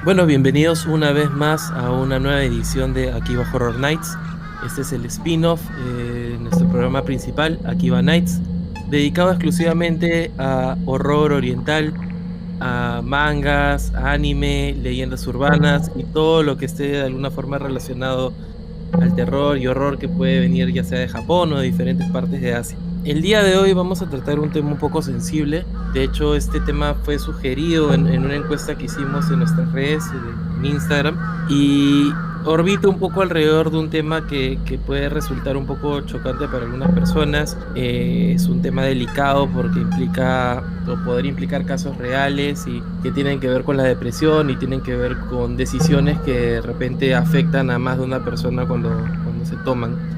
Bueno, bienvenidos una vez más a una nueva edición de Akiba Horror Nights. Este es el spin-off, nuestro programa principal, Akiba Nights, dedicado exclusivamente a horror oriental, a mangas, a anime, leyendas urbanas y todo lo que esté de alguna forma relacionado al terror y horror que puede venir ya sea de Japón o de diferentes partes de Asia. El día de hoy vamos a tratar un tema un poco sensible. De hecho, este tema fue sugerido en una encuesta que hicimos en nuestras redes, en Instagram, y orbita un poco alrededor de un tema que puede resultar un poco chocante para algunas personas. Es un tema delicado porque implica o podría implicar casos reales y que tienen que ver con la depresión y tienen que ver con decisiones que de repente afectan a más de una persona cuando se toman.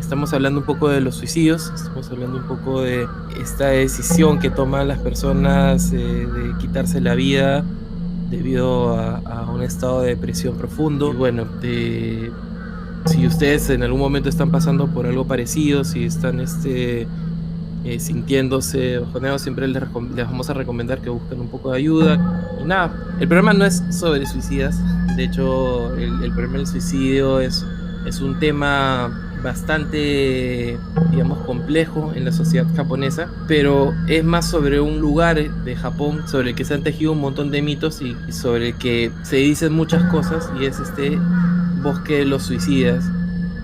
Estamos hablando un poco de los suicidios, estamos hablando un poco de esta decisión que toman las personas de quitarse la vida debido a un estado de depresión profundo. Y bueno, si ustedes en algún momento están pasando por algo parecido, si están sintiéndose bajoneados, siempre les vamos a recomendar que busquen un poco de ayuda. Y nada, el problema no es sobre suicidas, de hecho el problema del suicidio es un tema bastante, digamos, complejo en la sociedad japonesa, pero es más sobre un lugar de Japón sobre el que se han tejido un montón de mitos y sobre el que se dicen muchas cosas, y es este bosque de los suicidas,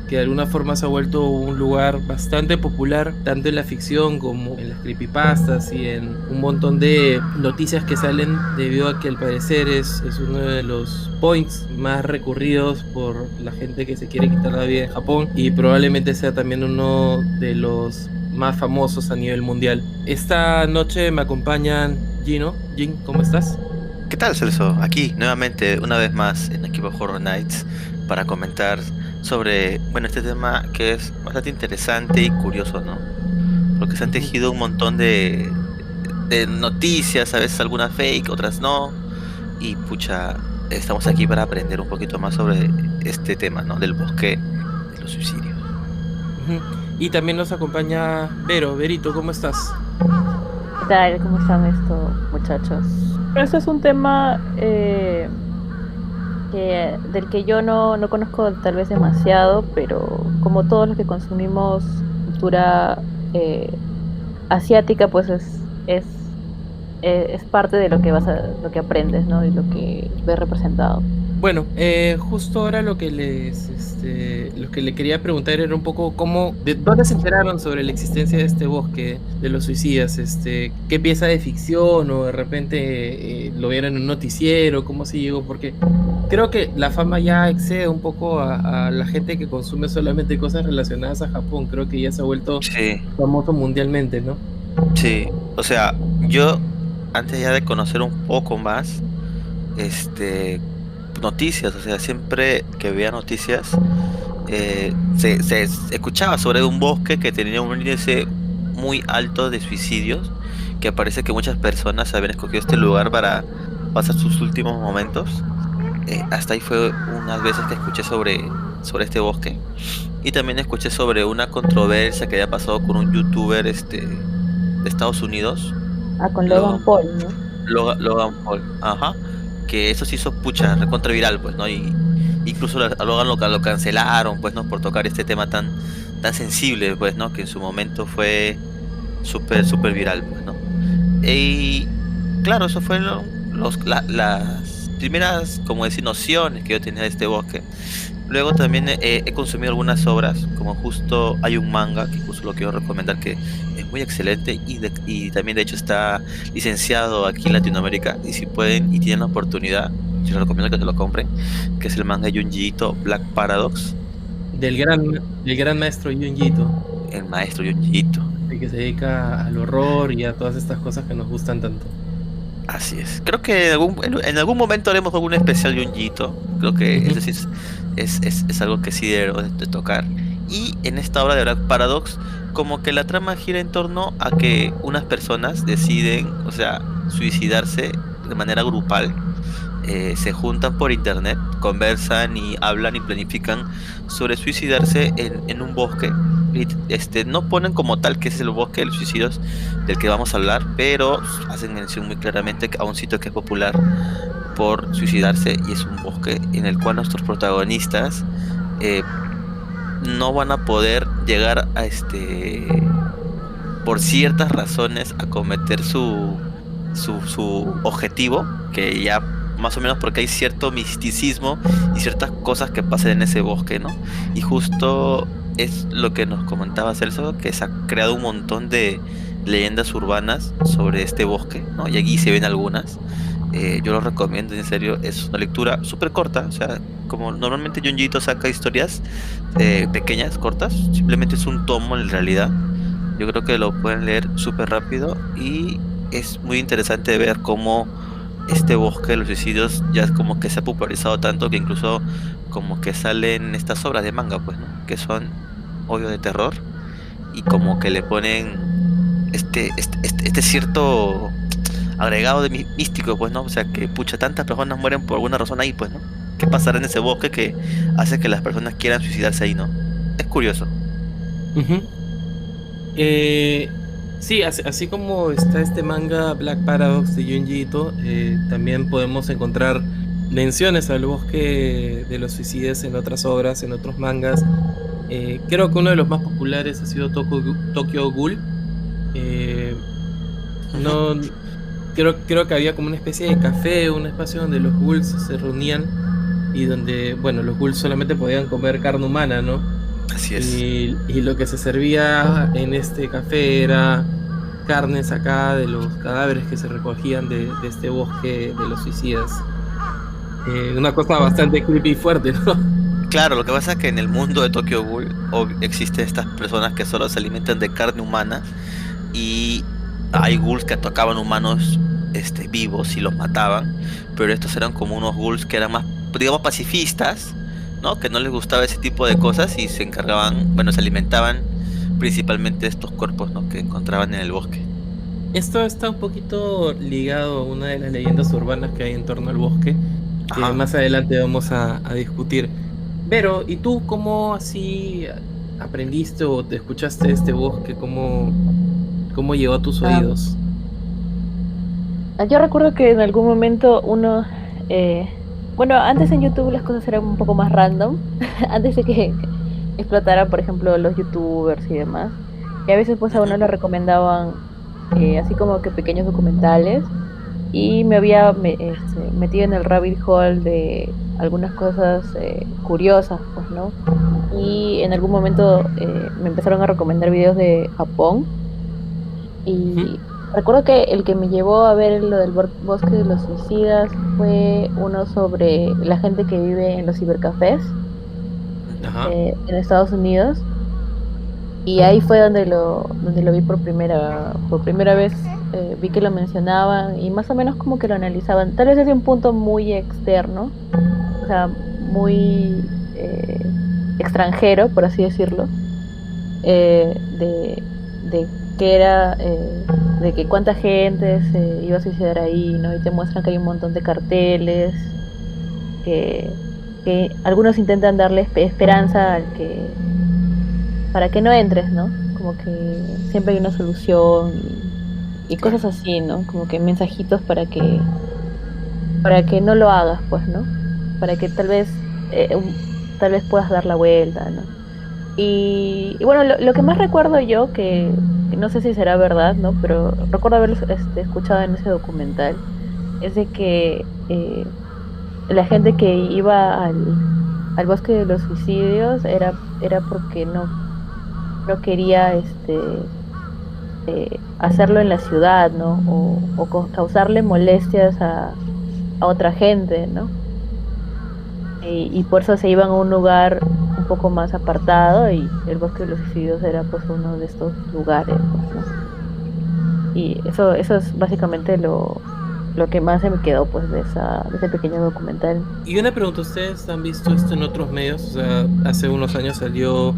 que de alguna forma se ha vuelto un lugar bastante popular, tanto en la ficción como en las creepypastas y en un montón de noticias que salen, debido a que al parecer es uno de los points más recurridos por la gente que se quiere quitar la vida en Japón, y probablemente sea también uno de los más famosos a nivel mundial. Esta noche me acompañan Gino. Jin, ¿cómo estás? ¿Qué tal, Celso? Aquí, nuevamente, una vez más, en Akiba Horror Nights, para comentar sobre, bueno, este tema que es bastante interesante y curioso, ¿no? Porque se han tejido un montón de noticias, a veces algunas fake, otras no, y pucha, estamos aquí para aprender un poquito más sobre este tema, ¿no? Del bosque de los suicidios. Y también nos acompaña Vero. Verito, ¿cómo estás? ¿Qué tal? ¿Cómo están estos muchachos? Este es un tema del que yo no conozco tal vez demasiado, pero como todos los que consumimos cultura asiática, pues es parte de lo que lo que aprendes, ¿no? Y lo que ves representado. Bueno, justo ahora lo que le quería preguntar era un poco de dónde se enteraron sobre la existencia de este bosque de los suicidas, qué pieza de ficción o de repente lo vieron en un noticiero, cómo se llegó, porque creo que la fama ya excede un poco a la gente que consume solamente cosas relacionadas a Japón. Creo que ya se ha vuelto famoso mundialmente, ¿no? Sí, o sea, yo antes ya de conocer un poco más, noticias, o sea, siempre que veía noticias, se escuchaba sobre un bosque que tenía un índice muy alto de suicidios, que parece que muchas personas habían escogido este lugar para pasar sus últimos momentos. Hasta ahí fue unas veces que escuché sobre este bosque, y también escuché sobre una controversia que había pasado con un youtuber de Estados Unidos. Con Logan Paul, ¿no? Logan Paul, ajá, que eso se hizo pucha recontra viral, pues, ¿no? Y incluso a Logan lo cancelaron, pues, ¿no? Por tocar este tema tan sensible, pues, ¿no? Que en su momento fue súper viral, pues, ¿no? Y claro, eso fue las primeras, como decir, nociones que yo tenía de este bosque. Luego también he consumido algunas obras, como justo hay un manga que justo lo quiero recomendar, que es muy excelente y también de hecho está licenciado aquí en Latinoamérica, y si pueden y tienen la oportunidad, yo les recomiendo que se lo compren, que es el manga Junji Ito, Black Paradox. Del gran maestro Junji Ito. El maestro Junji Ito. El que se dedica al horror y a todas estas cosas que nos gustan tanto. Así es. Creo que en algún momento haremos algún especial Junji Ito. Creo que es decir, es algo que sí debemos de tocar. Y en esta obra de Black Paradox, como que la trama gira en torno a que unas personas deciden, o sea, suicidarse de manera grupal. Se juntan por internet, conversan y hablan y planifican sobre suicidarse en un bosque no ponen como tal que ese es el bosque de los suicidios del que vamos a hablar, pero hacen mención muy claramente a un sitio que es popular por suicidarse, y es un bosque en el cual nuestros protagonistas eh, no van a poder llegar a por ciertas razones a cometer su objetivo, que ya más o menos porque hay cierto misticismo y ciertas cosas que pasan en ese bosque, ¿no? Y justo es lo que nos comentaba Celso, que se ha creado un montón de leyendas urbanas sobre este bosque, ¿no? Y aquí se ven algunas. Yo lo recomiendo, en serio, es una lectura súper corta, o sea, como normalmente Junji Ito saca historias pequeñas, cortas, simplemente es un tomo en realidad. Yo creo que lo pueden leer súper rápido y es muy interesante ver cómo este bosque de los suicidios ya es como que se ha popularizado tanto que incluso como que salen estas obras de manga, pues, ¿no? Que son obvio de terror y como que le ponen este cierto agregado de místico, pues, ¿no? O sea, que pucha, tantas personas mueren por alguna razón ahí, pues, ¿no? ¿Qué pasará en ese bosque que hace que las personas quieran suicidarse ahí, ¿no? Es curioso. Ujú. Sí, así como está este manga Black Paradox de Junji Ito, también podemos encontrar menciones al bosque de los suicidios en otras obras, en otros mangas. Creo que uno de los más populares ha sido Tokyo Ghoul. Eh, Ujú. no, creo que había como una especie de café, un espacio donde los ghouls se reunían y donde, bueno, los ghouls solamente podían comer carne humana, ¿no? Así es. Y lo que se servía en este café era carne sacada de los cadáveres que se recogían de este bosque de los suicidas. Una cosa bastante creepy y fuerte, ¿no? Claro, lo que pasa es que en el mundo de Tokyo Ghoul existen estas personas que solo se alimentan de carne humana y hay ghouls que atacaban humanos vivos y los mataban, pero estos eran como unos ghouls que eran más, digamos, pacifistas, ¿no? Que no les gustaba ese tipo de cosas y se encargaban, bueno, se alimentaban principalmente de estos cuerpos, ¿no? Que encontraban en el bosque. Esto está un poquito ligado a una de las leyendas urbanas que hay en torno al bosque, que Ajá. más adelante vamos a discutir. Pero, ¿y tú cómo así aprendiste o te escuchaste este bosque? ¿Cómo llegó a tus Ah, oídos? yo recuerdo que en algún momento eh, bueno, antes en YouTube las cosas eran un poco más random, antes de que explotaran, por ejemplo, los YouTubers y demás. Y a veces pues a uno Ujú. le recomendaban así como que pequeños documentales y me había metido en el rabbit hole de algunas cosas curiosas, pues, ¿no? Y en algún momento me empezaron a recomendar videos de Japón Ujú. y recuerdo que el que me llevó a ver lo del bosque de los suicidas fue uno sobre la gente que vive en los cibercafés Ajá. en Estados Unidos. Y ahí fue donde lo vi por primera vez, vi que lo mencionaban y más o menos como que lo analizaban, tal vez desde un punto muy externo, o sea, muy extranjero, por así decirlo, de que era, de que cuánta gente se iba a suicidar ahí, ¿no? Y te muestran que hay un montón de carteles, que, que algunos intentan darle esperanza al que para que no entres, ¿no? Como que siempre hay una solución y Claro. cosas así, ¿no? Como que mensajitos para que no lo hagas, pues, ¿no? Para que tal vez puedas dar la vuelta, ¿no? Y bueno, lo que más recuerdo yo, que no sé si será verdad, ¿no? Pero recuerdo haberlo escuchado en ese documental, es de que la gente que iba al bosque de los suicidios era porque no quería hacerlo en la ciudad, ¿no? O causarle molestias a otra gente, ¿no? Y por eso se iban a un lugar un poco más apartado y el bosque de los suicidios era pues uno de estos lugares, pues, ¿no? Y eso es básicamente lo que más se me quedó pues de ese pequeño documental. Y una pregunta, ¿ustedes han visto esto en otros medios? O sea, hace unos años salió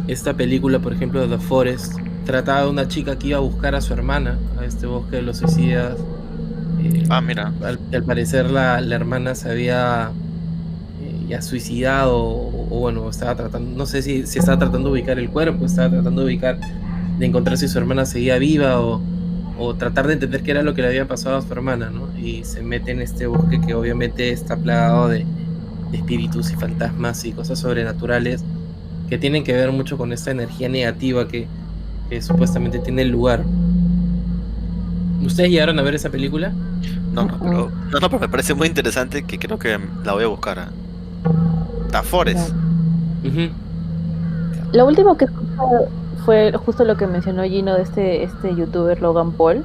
esta película, por ejemplo, de The Forest. Trataba de una chica que iba a buscar a su hermana a este bosque de los suicidas. Ah, mira. Al parecer la hermana se había ya suicidado o bueno, estaba tratando, no sé si estaba tratando de ubicar el cuerpo, estaba tratando de encontrar si su hermana seguía viva o tratar de entender qué era lo que le había pasado a su hermana, ¿no? Y se mete en este bosque que obviamente está plagado de espíritus y fantasmas y cosas sobrenaturales que tienen que ver mucho con esta energía negativa que supuestamente tiene el lugar. ¿Ustedes llegaron a ver esa película? Pero me parece muy interesante que creo que la voy a buscar. The Forest. No. Ujú. Lo último que escuché fue justo lo que mencionó Gino de este youtuber Logan Paul.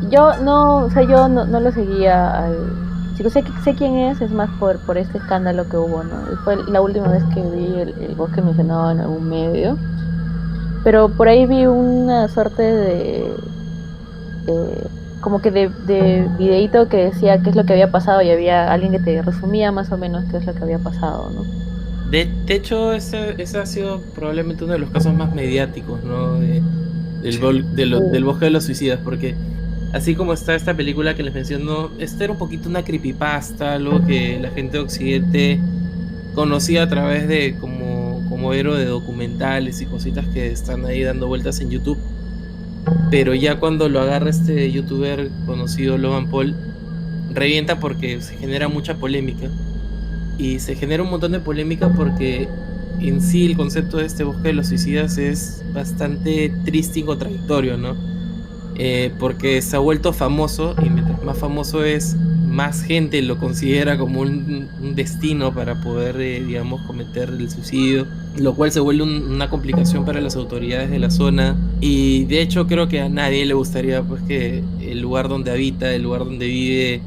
Yo no, o sea, yo no lo seguía sí, sé quién es más por este escándalo que hubo, ¿no? Fue la última vez que vi el bosque mencionado en algún medio. Pero por ahí vi una suerte como que de videíto que decía qué es lo que había pasado y había alguien que te resumía más o menos qué es lo que había pasado, ¿no? De hecho, ese ha sido probablemente uno de los casos más mediáticos, ¿no? Del bosque de los suicidas, porque así como está esta película que les menciono, esta era un poquito una creepypasta, algo que la gente de Occidente conocía a través de como héroe de documentales y cositas que están ahí dando vueltas en YouTube. Pero ya cuando lo agarra este youtuber conocido, Logan Paul, revienta porque se genera mucha polémica. Y se genera un montón de polémica porque en sí el concepto de este bosque de los suicidas es bastante triste y contradictorio, ¿no? Porque se ha vuelto famoso y mientras más famoso es, más gente lo considera como un destino para poder, digamos, cometer el suicidio, lo cual se vuelve una complicación para las autoridades de la zona. Y de hecho creo que a nadie le gustaría pues que el lugar donde habita, el lugar donde vive,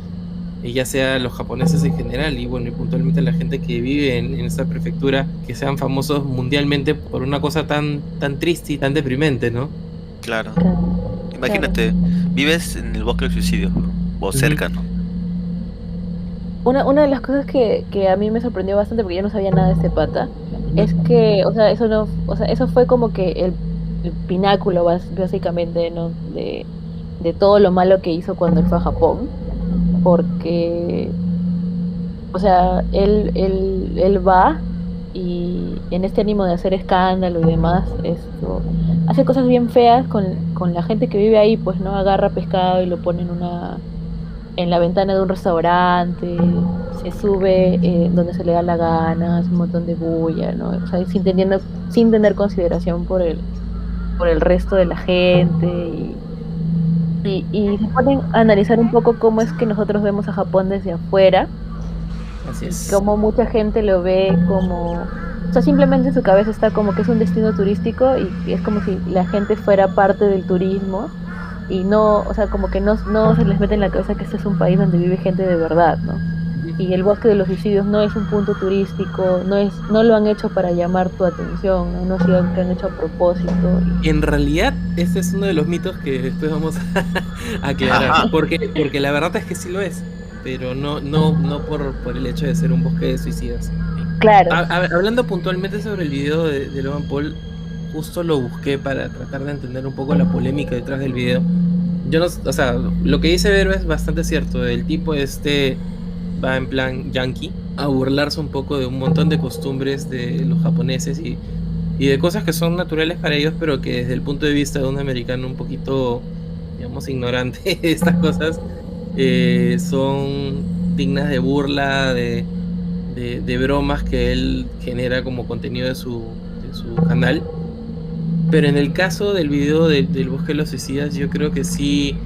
ya sea los japoneses en general y bueno, y puntualmente la gente que vive en esta prefectura, que sean famosos mundialmente por una cosa tan triste y tan deprimente, ¿no? Claro. Claro. Imagínate, vives en el bosque del suicidio, o cerca, ¿no? Una de las cosas que a mí me sorprendió bastante, porque yo no sabía nada de este pata, es que, o sea, eso no, o sea, eso fue como que el pináculo básicamente, ¿no? De todo lo malo que hizo cuando él fue a Japón, porque, o sea, él va y en este ánimo de hacer escándalo y demás, esto, hace cosas bien feas con la gente que vive ahí, pues no agarra pescado y lo pone en la ventana de un restaurante, se sube donde se le da la gana, hace un montón de bulla, ¿no? O sea, sin tener consideración por el resto de la gente y se ponen a analizar un poco cómo es que nosotros vemos a Japón desde afuera Así y es. cómo mucha gente lo ve como, o sea, simplemente en su cabeza está como que es un destino turístico y es como si la gente fuera parte del turismo y no, o sea, como que no se les mete en la cabeza que este es un país donde vive gente de verdad, ¿no? Y el bosque de los suicidios no es un punto turístico, no lo han hecho para llamar tu atención, no es algo que han hecho a propósito. En realidad, este es uno de los mitos que después vamos a aclarar, Ajá. porque la verdad es que sí lo es, pero no por el hecho de ser un bosque de suicidas. Claro, Hablando puntualmente sobre el video de Logan Paul, justo lo busqué para tratar de entender un poco la polémica detrás del video. Yo no, o sea, lo que dice Vero es bastante cierto. El tipo va en plan yankee a burlarse un poco de un montón de costumbres de los japoneses y de cosas que son naturales para ellos, pero que desde el punto de vista de un americano un poquito, digamos, ignorante de estas cosas, son dignas de burla, de bromas que él genera como contenido de su canal. Pero en el caso del video del bosque de los suicidas, yo creo que sí,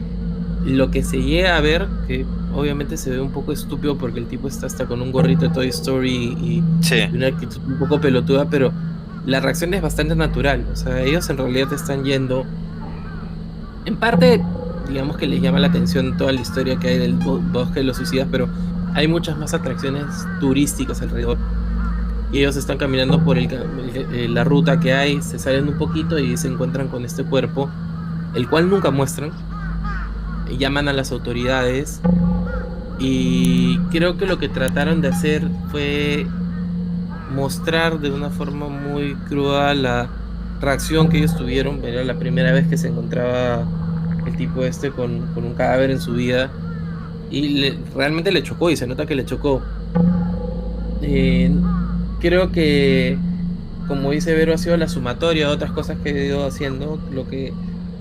lo que se llega a ver, que obviamente se ve un poco estúpido porque el tipo está hasta con un gorrito de Toy Story Sí. y una actitud un poco pelotuda, pero la reacción es bastante natural. O sea, ellos en realidad te están yendo. En parte, digamos que les llama la atención toda la historia que hay del bosque de los suicidas, pero hay muchas más atracciones turísticas alrededor. Y ellos están caminando por la ruta que hay, se salen un poquito y se encuentran con este cuerpo, el cual nunca muestran. Llaman a las autoridades y creo que lo que trataron de hacer fue mostrar de una forma muy cruda la reacción que ellos tuvieron. Era la primera vez que se encontraba el tipo con un cadáver en su vida realmente le chocó y se nota que le chocó. Creo que, como dice Vero, ha sido la sumatoria de otras cosas que he ido haciendo lo que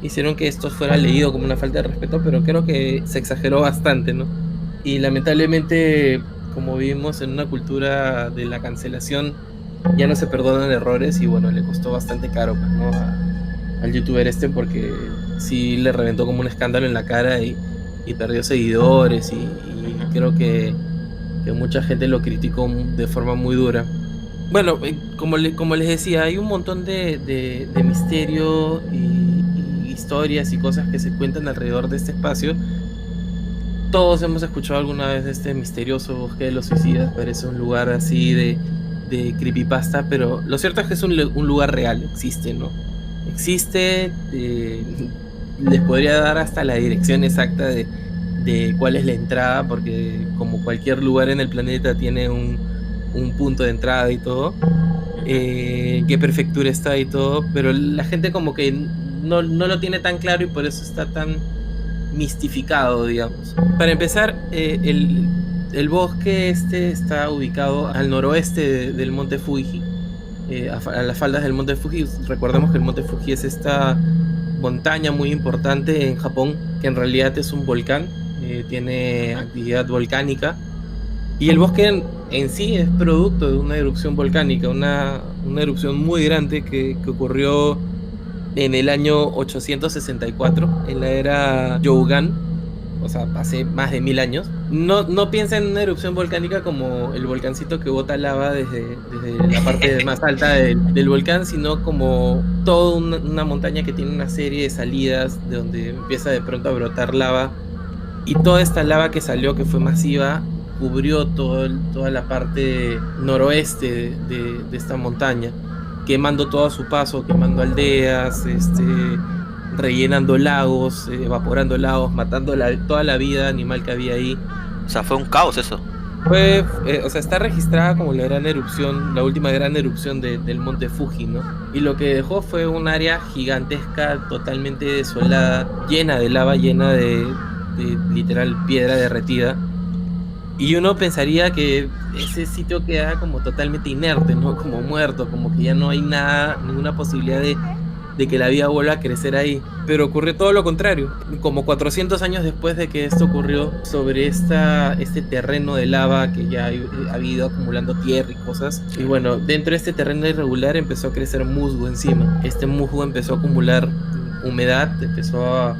hicieron que esto fuera leído como una falta de respeto, pero creo que se exageró bastante, ¿no? Y lamentablemente, como vivimos en una cultura de la cancelación, ya no se perdonan errores y bueno, le costó bastante caro, pues, ¿no? Al youtuber porque sí le reventó como un escándalo en la cara y perdió seguidores y creo que mucha gente lo criticó de forma muy dura. Bueno, como les decía, hay un montón de misterio y historias y cosas que se cuentan alrededor de este espacio. Todos hemos escuchado alguna vez de este misterioso bosque de los suicidas. Parece un lugar así de creepypasta, pero lo cierto es que es un lugar real, existe, ¿no? Existe, les podría dar hasta la dirección exacta de cuál es la entrada, porque como cualquier lugar en el planeta tiene un punto de entrada y todo, en qué prefectura está y todo, pero la gente como que no lo tiene tan claro y por eso está tan mistificado, digamos. Para empezar, el bosque está ubicado al noroeste del monte Fuji, a las faldas del monte Fuji. Recordemos que el monte Fuji es esta montaña muy importante en Japón, que en realidad es un volcán, tiene actividad volcánica, y el bosque en sí es producto de una erupción volcánica, una erupción muy grande que ocurrió en el año 864, en la era Yougan, o sea, hace más de 1000 años. No piensen en una erupción volcánica como el volcancito que bota lava desde la parte más alta del volcán, sino como toda una montaña que tiene una serie de salidas de donde empieza de pronto a brotar lava, y toda esta lava que salió, que fue masiva, cubrió toda la parte noroeste de esta montaña, quemando todo a su paso, quemando aldeas, rellenando lagos, evaporando lagos, matando toda la vida animal que había ahí. O sea, fue un caos eso. Está registrada como la gran erupción, la última gran erupción del monte Fuji, ¿no? Y lo que dejó fue un área gigantesca, totalmente desolada, llena de lava, llena de literal piedra derretida. Y uno pensaría que ese sitio queda como totalmente inerte, ¿no? Como muerto, como que ya no hay nada, ninguna posibilidad de que la vida vuelva a crecer ahí. Pero ocurrió todo lo contrario. Como 400 años después de que esto ocurrió, sobre este terreno de lava que ya ha ido acumulando tierra y cosas. Y bueno, dentro de este terreno irregular empezó a crecer musgo encima. Este musgo empezó a acumular humedad, empezó a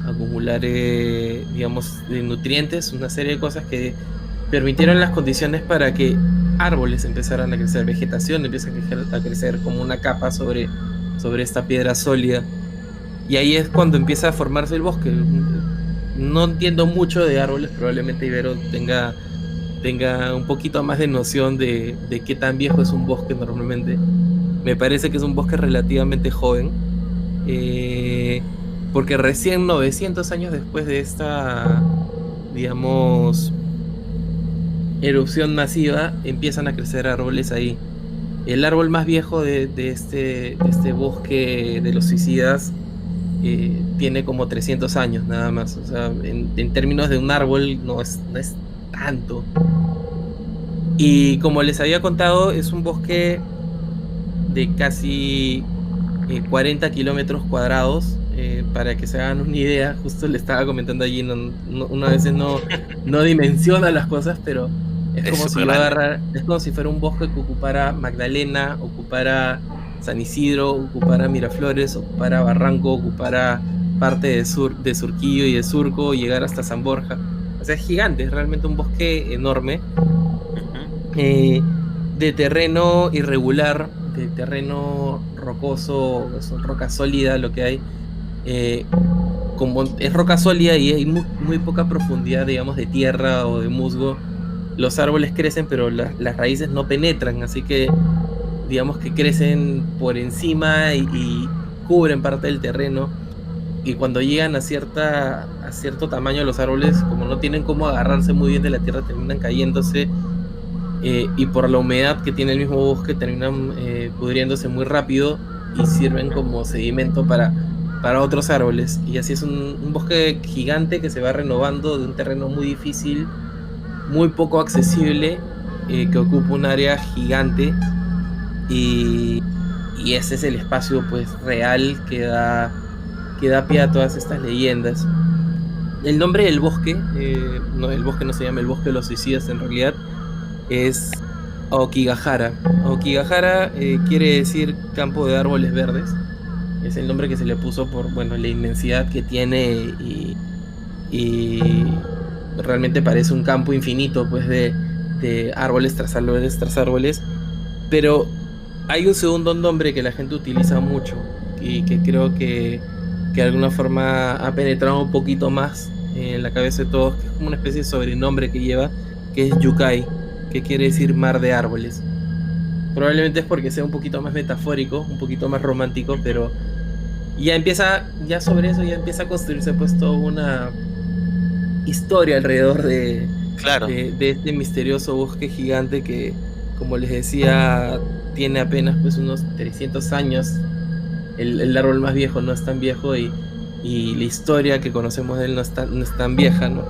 acumular, digamos, nutrientes, una serie de cosas que permitieron las condiciones para que árboles empezaran a crecer, vegetación empieza a crecer como una capa sobre esta piedra sólida. Y ahí es cuando empieza a formarse el bosque. No entiendo mucho de árboles, probablemente Ibero tenga un poquito más de noción de qué tan viejo es un bosque normalmente. Me parece que es un bosque relativamente joven, porque recién 900 años después de esta, digamos, erupción masiva, empiezan a crecer árboles ahí. El árbol más viejo de este bosque de los suicidas tiene como 300 años nada más. O sea, en términos de un árbol no es tanto. Y como les había contado, es un bosque de casi 40 kilómetros cuadrados. Para que se hagan una idea, justo le estaba comentando allí, una vez no dimensiona las cosas, pero es como si fuera un bosque que ocupara Magdalena, ocupara San Isidro, ocupara Miraflores, ocupara Barranco, ocupara parte de Surquillo y de Surco, llegar hasta San Borja. O sea, es gigante, es realmente un bosque enorme, de terreno irregular, de terreno rocoso, son roca sólida lo que hay. Como es roca sólida y hay muy poca profundidad, digamos, de tierra o de musgo, los árboles crecen, pero las raíces no penetran, así que digamos que crecen por encima y cubren parte del terreno, y cuando llegan a cierto tamaño los árboles, como no tienen cómo agarrarse muy bien de la tierra, terminan cayéndose, y por la humedad que tiene el mismo bosque terminan pudriéndose muy rápido y sirven como sedimento para para otros árboles. Y así es un bosque gigante que se va renovando de un terreno muy difícil, muy poco accesible, que ocupa un área gigante. Y, y ese es el espacio pues real que da pie a todas estas leyendas. El nombre del bosque, no, el bosque no se llama el bosque de los suicidas en realidad, es Aokigahara. Aokigahara quiere decir campo de árboles verdes. Es el nombre que se le puso por, bueno, la inmensidad que tiene y realmente parece un campo infinito pues de árboles tras árboles tras árboles. Pero hay un segundo nombre que la gente utiliza mucho y que creo que de alguna forma ha penetrado un poquito más en la cabeza de todos, que es como una especie de sobrenombre que lleva, que es Yukai, que quiere decir mar de árboles. Probablemente es porque sea un poquito más metafórico, un poquito más romántico, pero ya sobre eso ya empieza a construirse pues toda una historia alrededor Claro. de este misterioso bosque gigante que, como les decía, tiene apenas pues unos 300 años. El árbol más viejo no es tan viejo y la historia que conocemos de él no es tan vieja, ¿no?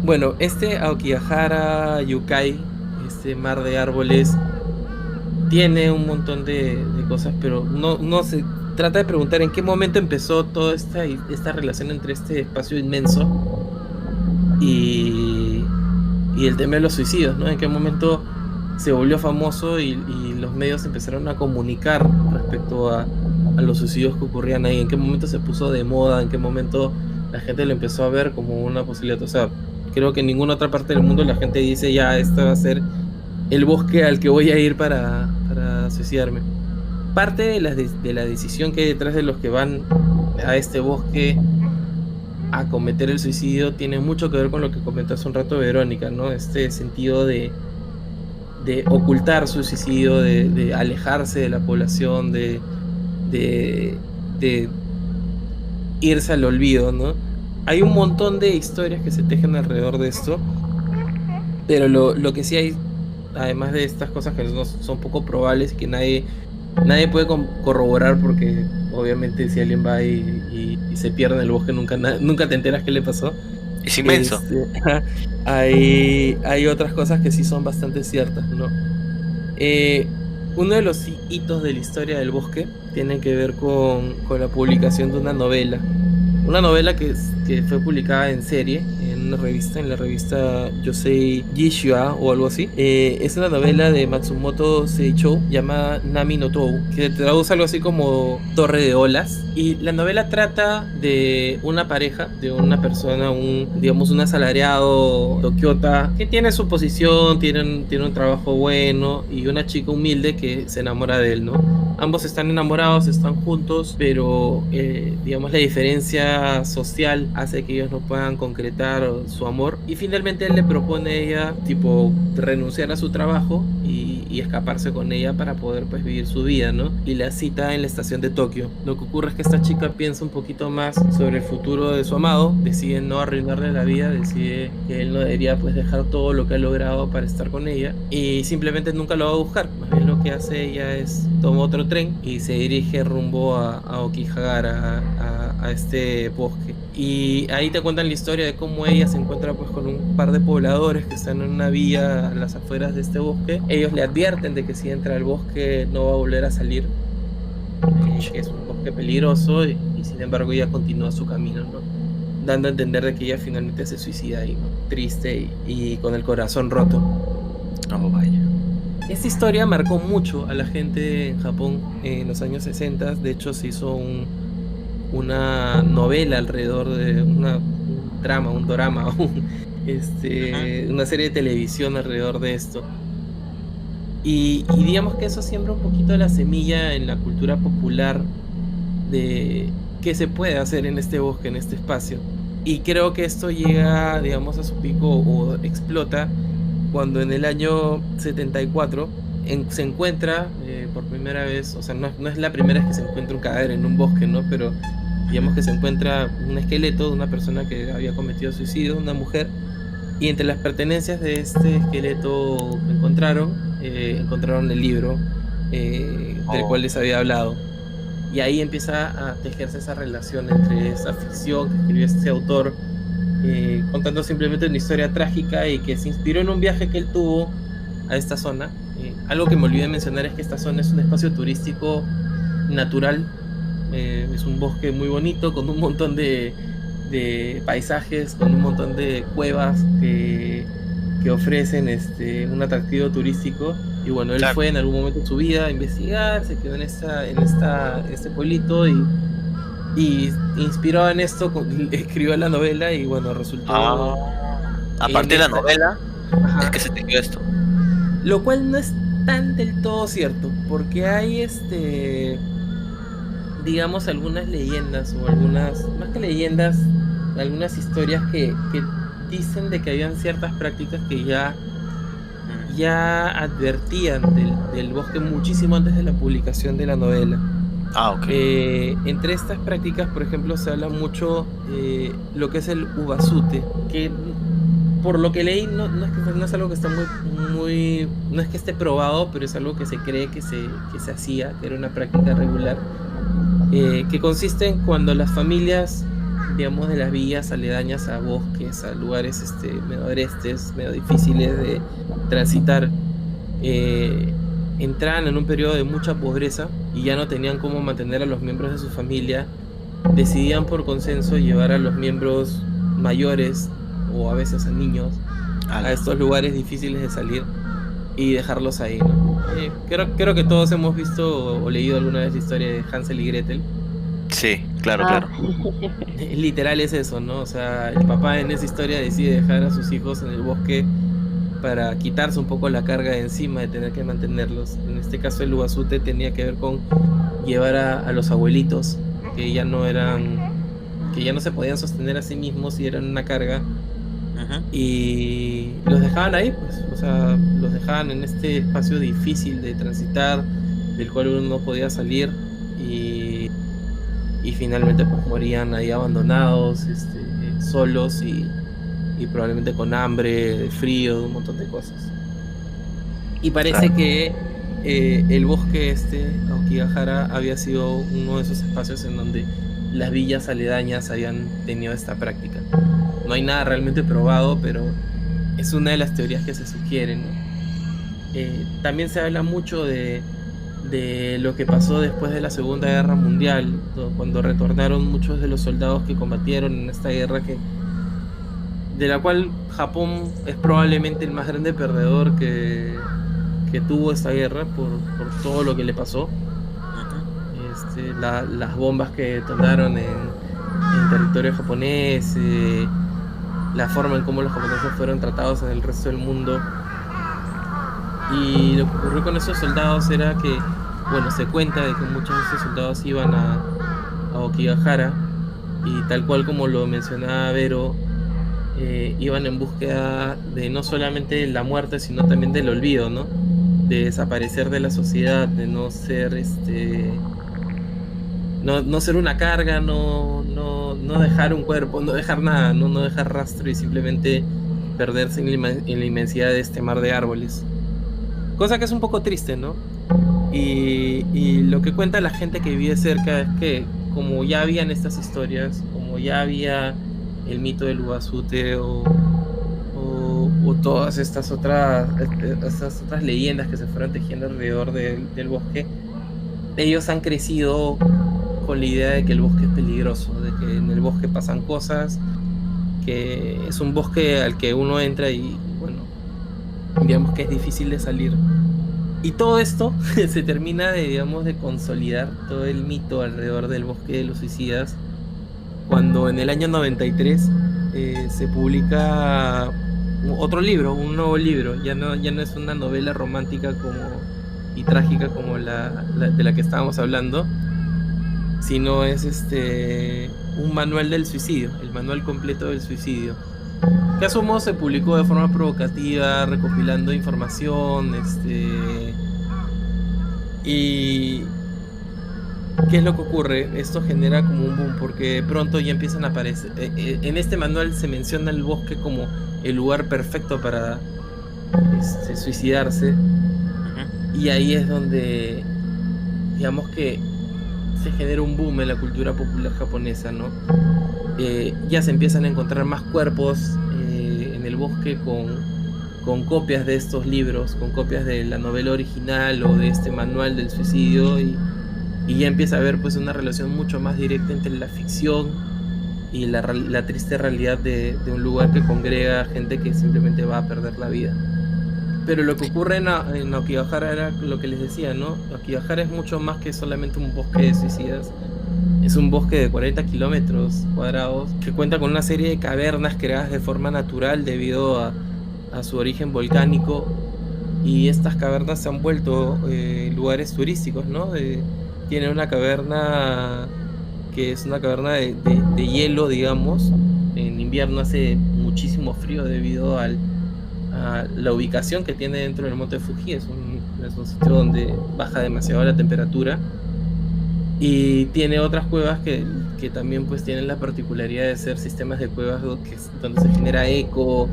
Bueno, este Aokigahara Yukai, este mar de árboles, tiene un montón de cosas, pero no se trata de preguntar en qué momento empezó toda esta relación entre este espacio inmenso y el tema de los suicidios, ¿no? En qué momento se volvió famoso y los medios empezaron a comunicar respecto a los suicidios que ocurrían ahí, en qué momento se puso de moda, en qué momento la gente lo empezó a ver como una posibilidad. O sea, creo que en ninguna otra parte del mundo la gente dice, ya, este va a ser el bosque al que voy a ir para suicidarme. Parte de la decisión que hay detrás de los que van a este bosque a cometer el suicidio tiene mucho que ver con lo que comentó hace un rato Verónica, ¿no? Este sentido de ocultar su suicidio, de alejarse de la población, de irse al olvido, ¿no? Hay un montón de historias que se tejen alrededor de esto, pero lo que sí hay, además de estas cosas que son poco probables y que nadie puede corroborar, porque obviamente si alguien va y se pierde en el bosque nunca te enteras qué le pasó. Es inmenso. Hay otras cosas que sí son bastante ciertas, ¿no? Uno de los hitos de la historia del bosque tiene que ver con la publicación de una novela. Una novela que fue publicada en serie, en la revista Yosei Jishua o algo así. Es una novela de Matsumoto Seichou llamada Nami no Tou, que traduce algo así como Torre de Olas. Y la novela trata de una pareja, de una persona, un asalariado tokiota, que tiene su posición, tiene un trabajo bueno, y una chica humilde que se enamora de él, ¿no? Ambos están enamorados, están juntos, pero digamos la diferencia social hace que ellos no puedan concretar su amor, y finalmente él le propone a ella tipo renunciar a su trabajo y escaparse con ella para poder pues vivir su vida, ¿no? Y la cita en la estación de Tokio. Lo que ocurre es que esta chica piensa un poquito más sobre el futuro de su amado, decide no arruinarle la vida, decide que él no debería pues dejar todo lo que ha logrado para estar con ella, y simplemente nunca lo va a buscar. Más bien lo que hace ella es toma otro tren y se dirige rumbo a Okigahara, a este bosque. Y ahí te cuentan la historia de cómo ella se encuentra pues con un par de pobladores que están en una villa a las afueras de este bosque. Ellos le advierten de que si entra al bosque no va a volver a salir, que es un bosque peligroso, y sin embargo ella continúa su camino, ¿no? Dando a entender de que ella finalmente se suicida ahí, ¿no? Triste y con el corazón roto. Oh, vaya. Esta historia marcó mucho a la gente en Japón en los años 60. De hecho se hizo una novela alrededor de un dorama, una serie de televisión alrededor de esto. Y digamos que eso siembra un poquito la semilla en la cultura popular de qué se puede hacer en este bosque, en este espacio. Y creo que esto llega, digamos, a su pico o explota cuando en el año 74 se encuentra por primera vez, o sea, no es la primera vez que se encuentra un cadáver en un bosque, ¿no? Pero digamos que se encuentra un esqueleto de una persona que había cometido suicidio, una mujer, y entre las pertenencias de este esqueleto que encontraron el libro del Oh, cual les había hablado. Y ahí empieza a tejerse esa relación entre esa ficción que escribió este autor, contando simplemente una historia trágica y que se inspiró en un viaje que él tuvo a esta zona. Algo que me olvidé de mencionar es que esta zona es un espacio turístico natural, es un bosque muy bonito con un montón de paisajes, con un montón de cuevas que ofrecen un atractivo turístico. Y bueno, él claro. fue en algún momento de su vida a investigar, se quedó en este pueblito y inspirado en esto, escribió la novela y bueno, Ah, resultó a en partir de la esta... novela es Ajá. que se tejió esto. Lo cual no es tan del todo cierto, porque hay digamos, algunas leyendas o algunas, más que leyendas, algunas historias que dicen de que habían ciertas prácticas que Mm. ya advertían del bosque muchísimo antes de la publicación de la novela. Ah, ok. Entre estas prácticas, por ejemplo, se habla mucho lo que es el ubasute, que por lo que leí no es algo que está no es que esté probado, pero es algo que se cree que se hacía, que era una práctica regular, que consiste en cuando las familias, digamos, de las villas aledañas a bosques, a lugares medio agrestes, medio difíciles de transitar, eh, entraban en un periodo de mucha pobreza y ya no tenían cómo mantener a los miembros de su familia, decidían por consenso llevar a los miembros mayores o a veces a niños a Ala. estos lugares difíciles de salir y dejarlos ahí, ¿no? Creo que todos hemos visto o leído alguna vez la historia de Hansel y Gretel. Sí, claro, Ah, claro. Literal es eso, ¿no? O sea, el papá en esa historia decide dejar a sus hijos en el bosque para quitarse un poco la carga de encima de tener que mantenerlos. En este caso el Ubasute tenía que ver con llevar a los abuelitos que ya no eran, que ya no se podían sostener a sí mismos y eran una carga Ujú. y los dejaban ahí, pues, o sea, los dejaban en este espacio difícil de transitar, del cual uno no podía salir y, y finalmente pues morían ahí abandonados, solos y probablemente con hambre, de frío, de un montón de cosas. Y parece Claro. que el bosque Aokigahara, había sido uno de esos espacios en donde las villas aledañas habían tenido esta práctica. No hay nada realmente probado, pero es una de las teorías que se sugieren, ¿no? También se habla mucho de lo que pasó después de la Segunda Guerra Mundial, cuando retornaron muchos de los soldados que combatieron en esta guerra de la cual Japón es probablemente el más grande perdedor que tuvo esta guerra por todo lo que le pasó. Ujú. Las bombas que detonaron en territorio japonés, la forma en cómo los japoneses fueron tratados en el resto del mundo. Y lo que ocurrió con esos soldados era que, bueno, se cuenta de que muchos de esos soldados iban a Okigahara y tal cual como lo mencionaba Vero, iban en búsqueda de no solamente la muerte, sino también del olvido, ¿no? De desaparecer de la sociedad, de no ser no ser una carga, no dejar un cuerpo, no dejar nada, no dejar rastro y simplemente perderse en la inmensidad de este mar de árboles. Cosa que es un poco triste, ¿no? Y lo que cuenta la gente que vive cerca es que como ya habían estas historias, como ya había el mito del Ubasute o todas estas otras leyendas que se fueron tejiendo alrededor del bosque, ellos han crecido con la idea de que el bosque es peligroso, de que en el bosque pasan cosas, que es un bosque al que uno entra y bueno, digamos que es difícil de salir. Y todo esto se termina digamos, de consolidar todo el mito alrededor del bosque de los suicidas, cuando en el año 93 se publica otro libro, un nuevo libro, ya no es una novela romántica y trágica como de la que estábamos hablando, sino es un manual del suicidio, el manual completo del suicidio. Que asumo se publicó de forma provocativa, recopilando información, y ¿qué es lo que ocurre? Esto genera como un boom porque pronto ya empiezan a aparecer. En este manual se menciona el bosque como el lugar perfecto para suicidarse. Ujú. Y ahí es donde, digamos que se genera un boom en la cultura popular japonesa, ¿no? Ya se empiezan a encontrar más cuerpos en el bosque con copias de estos libros, con copias de la novela original o de este manual del suicidio, y ya empieza a haber pues una relación mucho más directa entre la ficción y la triste realidad de un lugar que congrega gente que simplemente va a perder la vida. Pero lo que ocurre en Aokigahara era lo que les decía, ¿no? Aokigahara es mucho más que solamente un bosque de suicidas. Es un bosque de 40 kilómetros cuadrados que cuenta con una serie de cavernas creadas de forma natural debido a su origen volcánico, y estas cavernas se han vuelto lugares turísticos, ¿no? Tiene una caverna que es una caverna de hielo, digamos. En invierno hace muchísimo frío debido a la ubicación que tiene dentro del monte Fuji. Es un sitio donde baja demasiado la temperatura. Y tiene otras cuevas que también pues tienen la particularidad de ser sistemas de cuevas donde se genera eco,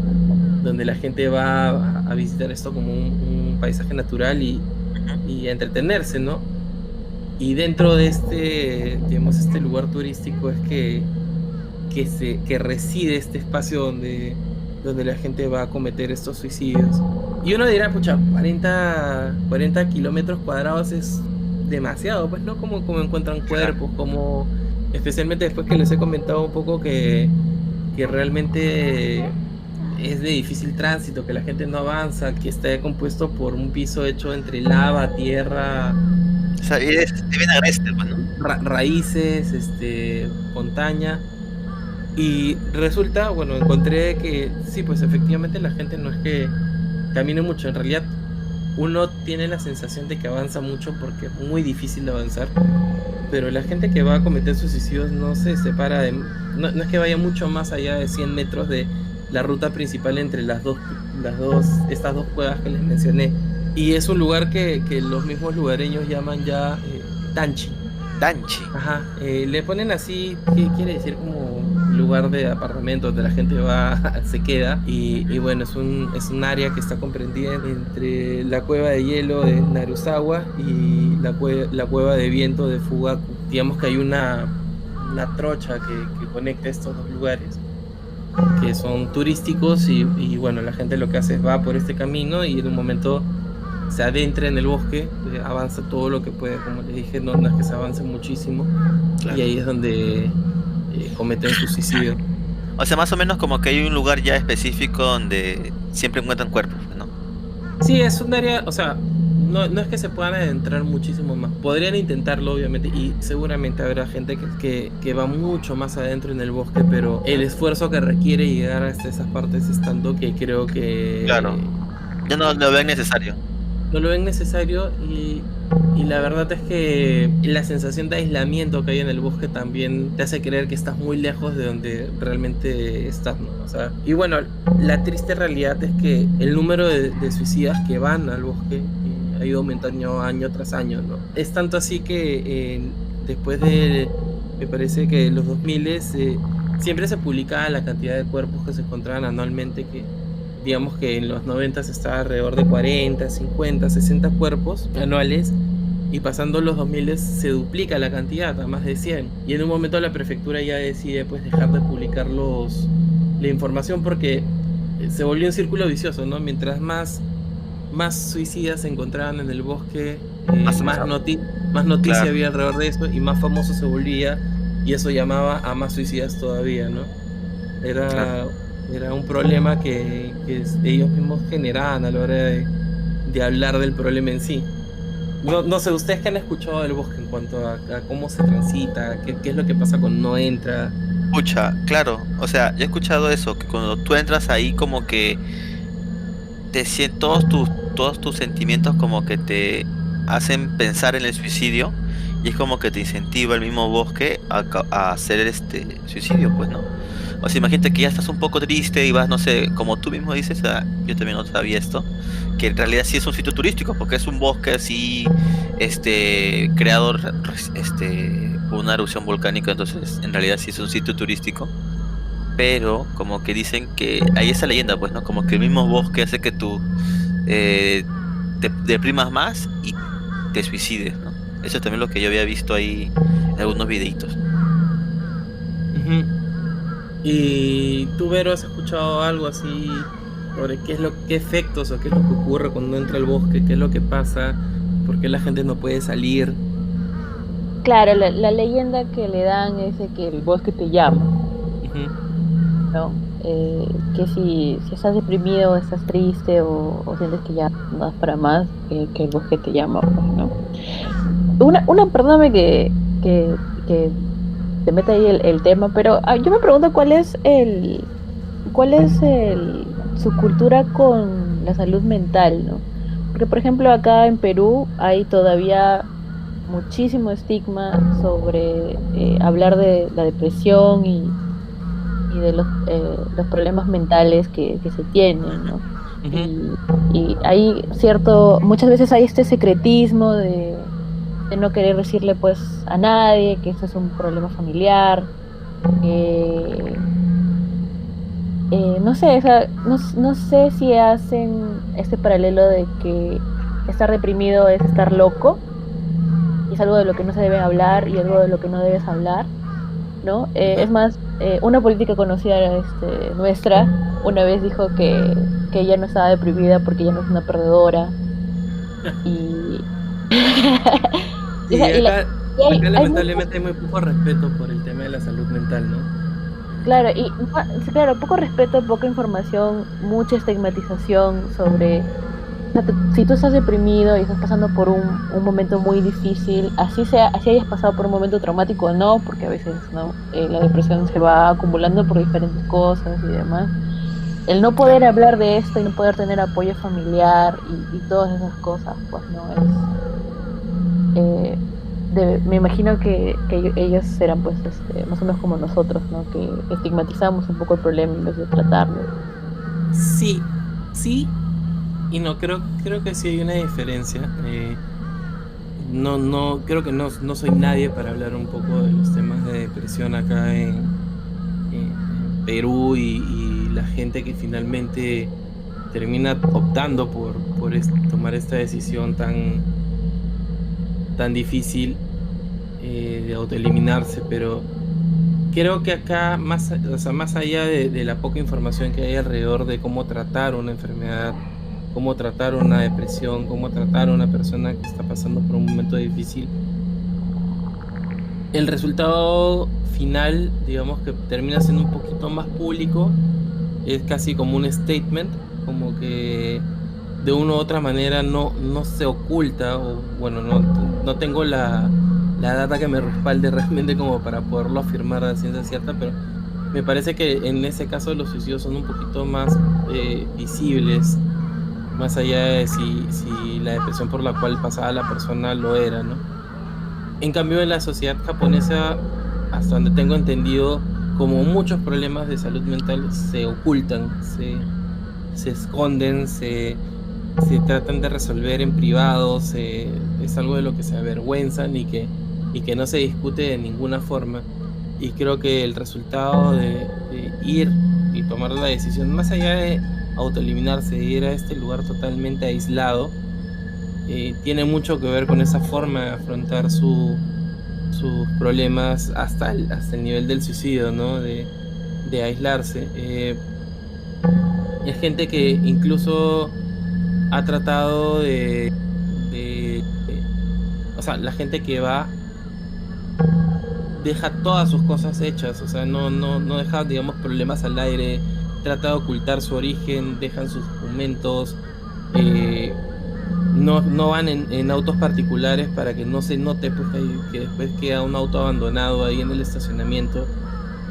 donde la gente va a visitar esto como un paisaje natural y a entretenerse, ¿no? Y dentro de digamos, este lugar turístico es que reside este espacio donde la gente va a cometer estos suicidios. Y uno dirá, pucha, 40 kilómetros cuadrados es demasiado, pues, ¿no? Como encuentran cuerpos, como especialmente después que les he comentado un poco que realmente es de difícil tránsito, que la gente no avanza, que está compuesto por un piso hecho entre lava, tierra, O sea, es bien agreste, pues, ¿no? raíces, montaña. Y resulta, bueno, encontré que sí, pues efectivamente la gente no es que camine mucho, en realidad uno tiene la sensación de que avanza mucho porque es muy difícil de avanzar, pero la gente que va a cometer suicidios no se separa no es que vaya mucho más allá de 100 metros de la ruta principal entre estas dos cuevas que les mencioné. Y es un lugar que los mismos lugareños llaman ya Tanchi. Danchi. Ajá, le ponen así, que quiere decir como lugar de apartamento donde la gente va, se queda, y bueno, es un área que está comprendida entre la cueva de hielo de Narusawa y la cueva de viento de Fugaku. Digamos que hay una trocha que conecta estos dos lugares, que son turísticos, y bueno, la gente lo que hace es va por este camino y en un momento se adentra en el bosque, avanza todo lo que puede, como les dije, no es que se avance muchísimo, claro. Y ahí es donde cometen su suicidio. O sea, más o menos como que hay un lugar ya específico donde siempre encuentran cuerpos, ¿no? Sí, es un área, o sea, no es que se puedan adentrar muchísimo más. Podrían intentarlo, obviamente, y seguramente habrá gente que va mucho más adentro en el bosque, pero el esfuerzo que requiere llegar hasta esas partes es tanto que creo que... Claro, ya no lo ven necesario. No lo ven necesario, y la verdad es que la sensación de aislamiento que hay en el bosque también te hace creer que estás muy lejos de donde realmente estás, ¿no? O sea, y bueno, la triste realidad es que el número de suicidas que van al bosque ha ido aumentando año tras año, ¿no? Es tanto así que después de, me parece que los 2000 siempre se publicaba la cantidad de cuerpos que se encontraban anualmente, que digamos que en los 90 estaba alrededor de 40, 50, 60 cuerpos anuales, y pasando los 2000 se duplica la cantidad a más de 100. Y en un momento la prefectura ya decide pues dejar de publicar la información, porque se volvió un círculo vicioso, ¿no? Mientras más suicidas se encontraban en el bosque, más noticia claro. había alrededor de eso, y más famoso se volvía, y eso llamaba a más suicidas todavía, ¿no? Era un problema que ellos mismos generaban a la hora de hablar del problema en sí. No sé, ustedes que han escuchado del bosque en cuanto a cómo se transita, qué es lo que pasa cuando no entra. Pucha, claro, o sea, yo he escuchado eso, que cuando tú entras ahí como que te sientes todos tus sentimientos como que te hacen pensar en el suicidio, y es como que te incentiva el mismo bosque a hacer suicidio, pues, ¿no? O sea, imagínate que ya estás un poco triste y vas, no sé, como tú mismo dices, yo también no sabía esto, que en realidad sí es un sitio turístico, porque es un bosque así, creado, por una erupción volcánica, entonces en realidad sí es un sitio turístico, pero como que dicen que hay esa leyenda, pues, ¿no? Como que el mismo bosque hace que te deprimas más y te suicides, ¿no? Eso es también lo que yo había visto ahí en algunos videitos. Ujú. ¿Y tú, Vero, has escuchado algo así sobre qué efectos o qué es lo que ocurre cuando entra al bosque? ¿Qué es lo que pasa? ¿Por qué la gente no puede salir? Claro, la leyenda que le dan es de que el bosque te llama, Ujú, ¿no? Que si estás deprimido, estás triste o sientes que ya no das para más, que el bosque te llama, pues, ¿no? Perdóname que te meta ahí el tema, pero yo me pregunto cuál es su cultura con la salud mental, ¿no? Porque, por ejemplo, acá en Perú hay todavía muchísimo estigma sobre hablar de la depresión y de los problemas mentales que se tienen, ¿no? ujú. Y hay muchas veces hay este secretismo de no querer decirle pues a nadie que eso es un problema familiar. eh, no sé, o sea, no sé si hacen este paralelo de que estar deprimido es estar loco, y es algo de lo que no se debe hablar y algo de lo que no debes hablar, ¿no? Ajá. Es más, una política conocida nuestra una vez dijo que ella no estaba deprimida porque ella no es una perdedora. Y, y, o Sí, sea, acá hay muchas. lamentablemente hay muy poco respeto por el tema de la salud mental, ¿no? Claro, sí, claro, poco respeto, poca información, mucha estigmatización sobre, o sea, si tú estás deprimido y estás pasando por un momento muy difícil, así hayas pasado por un momento traumático o no, porque a veces no. La depresión se va acumulando por diferentes cosas y demás. El no poder Claro. hablar de esto y no poder tener apoyo familiar y todas esas cosas, pues no es. eh, Me imagino que ellos serán pues más o menos como nosotros, ¿no? Que estigmatizamos un poco el problema en vez de tratarlo. Sí, sí y no, creo que sí hay una diferencia. Creo que no soy nadie para hablar un poco de los temas de depresión acá en Perú y la gente que finalmente termina optando por tomar esta decisión tan difícil de autoeliminarse, pero creo que acá, o sea, más allá de la poca información que hay alrededor de cómo tratar una enfermedad, cómo tratar una depresión, cómo tratar a una persona que está pasando por un momento difícil, el resultado final, digamos que termina siendo un poquito más público, es casi como un statement, como que de una u otra manera no se oculta, o bueno, no tengo la data que me respalde realmente como para poderlo afirmar a ciencia cierta, pero me parece que en ese caso los suicidios son un poquito más visibles, más allá de si la depresión por la cual pasaba la persona lo era, ¿no? En cambio, en la sociedad japonesa, hasta donde tengo entendido, como muchos problemas de salud mental se ocultan, se esconden, se tratan de resolver en privado, es algo de lo que se avergüenzan y que no se discute de ninguna forma. Y creo que el resultado de ir y tomar la decisión, más allá de autoeliminarse, de ir a este lugar totalmente aislado, tiene mucho que ver con esa forma de afrontar sus problemas hasta el nivel del suicidio, ¿no? De aislarse. Es gente que incluso ha tratado o sea, la gente que va deja todas sus cosas hechas, o sea, no deja, digamos, problemas al aire, trata de ocultar su origen, dejan sus documentos, eh, no van en autos particulares para que no se note pues, que después queda un auto abandonado ahí en el estacionamiento,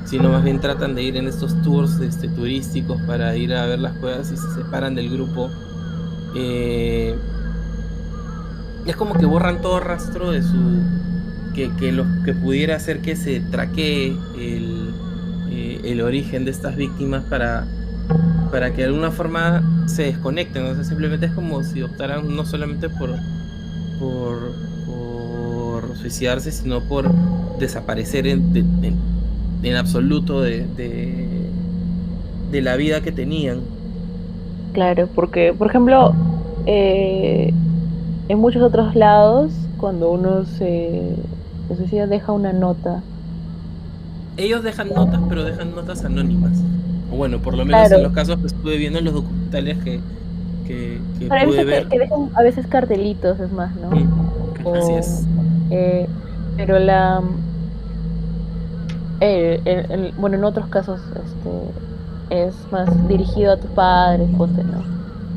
sino más bien tratan de ir en estos tours turísticos para ir a ver las cuevas y se separan del grupo. Eh, es como que borran todo rastro de que pudiera hacer que se traquee el origen de estas víctimas para que de alguna forma se desconecten. O sea, simplemente es como si optaran no solamente por suicidarse, sino por desaparecer en absoluto de la vida que tenían. Claro, porque, por ejemplo, eh, en muchos otros lados, cuando uno se suicida, deja una nota. Ellos dejan notas, pero dejan notas anónimas. O bueno, por lo menos en los Claro, casos que estuve viendo en los documentales que pero he pude visto ver. que dejan a veces cartelitos, es más, ¿no? Así O, es. eh, pero bueno, en otros casos es más dirigido a tus padres, ponte, ¿no?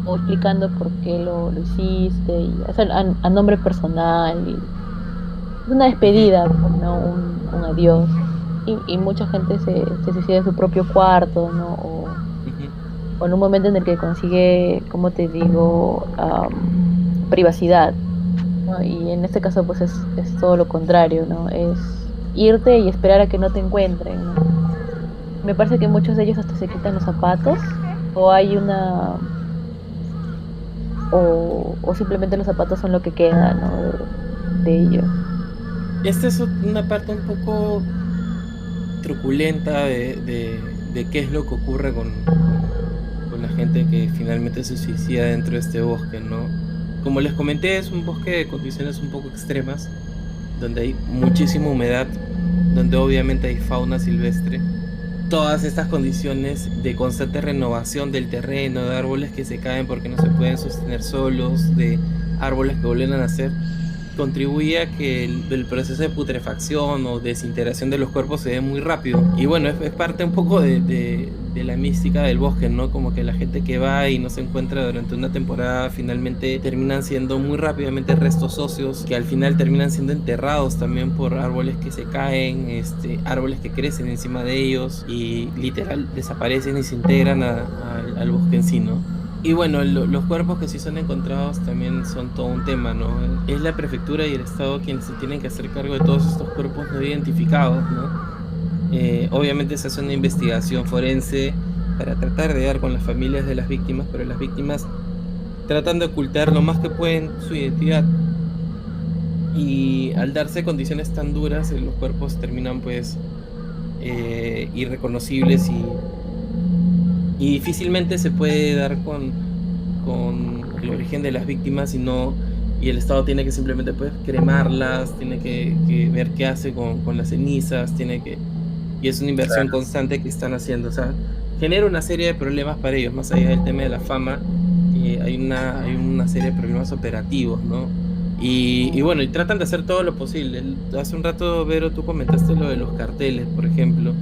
O explicando por qué lo hiciste, y, o sea, a nombre personal, y es una Ujú, despedida, pues, ¿no? Un adiós. Y mucha gente se suicida en su propio cuarto, ¿no? ujú. O en un momento en el que consigue, como te digo, privacidad, ¿no? Y en este caso, pues es todo lo contrario, ¿no? Es irte y esperar a que no te encuentren, ¿no? Me parece que muchos de ellos hasta se quitan los zapatos, o hay una, o simplemente los zapatos son lo que queda, ¿no? De ellos. Esta es una parte un poco truculenta de qué es lo que ocurre con la gente que finalmente se suicida dentro de este bosque, ¿no? Como les comenté, es un bosque de condiciones un poco extremas, donde hay muchísima humedad, donde obviamente hay fauna silvestre. Todas estas condiciones de constante renovación del terreno, de árboles que se caen porque no se pueden sostener solos, de árboles que vuelven a nacer, contribuye a que el proceso de putrefacción o desintegración de los cuerpos se dé muy rápido. Y bueno, es parte un poco de la mística del bosque, ¿no? Como que la gente que va y no se encuentra durante una temporada finalmente terminan siendo muy rápidamente restos óseos que al final terminan siendo enterrados también por árboles que se caen, árboles que crecen encima de ellos y literal desaparecen y se integran al bosque en sí, ¿no? Y bueno, los cuerpos que sí son encontrados también son todo un tema, ¿no? Es la prefectura y el estado quienes se tienen que hacer cargo de todos estos cuerpos no identificados, ¿no? Obviamente se hace una investigación forense para tratar de dar con las familias de las víctimas, pero las víctimas tratan de ocultar lo más que pueden su identidad. Y al darse condiciones tan duras, los cuerpos terminan pues irreconocibles y difícilmente se puede dar con el origen de las víctimas y el Estado tiene que simplemente pues cremarlas, tiene que ver qué hace con las cenizas, y es una inversión Claro. constante que están haciendo, o sea, genera una serie de problemas para ellos, más allá del tema de la fama, hay una serie de problemas operativos, ¿no? Y bueno, y tratan de hacer todo lo posible. Hace un rato, Vero, tú comentaste lo de los carteles, por ejemplo.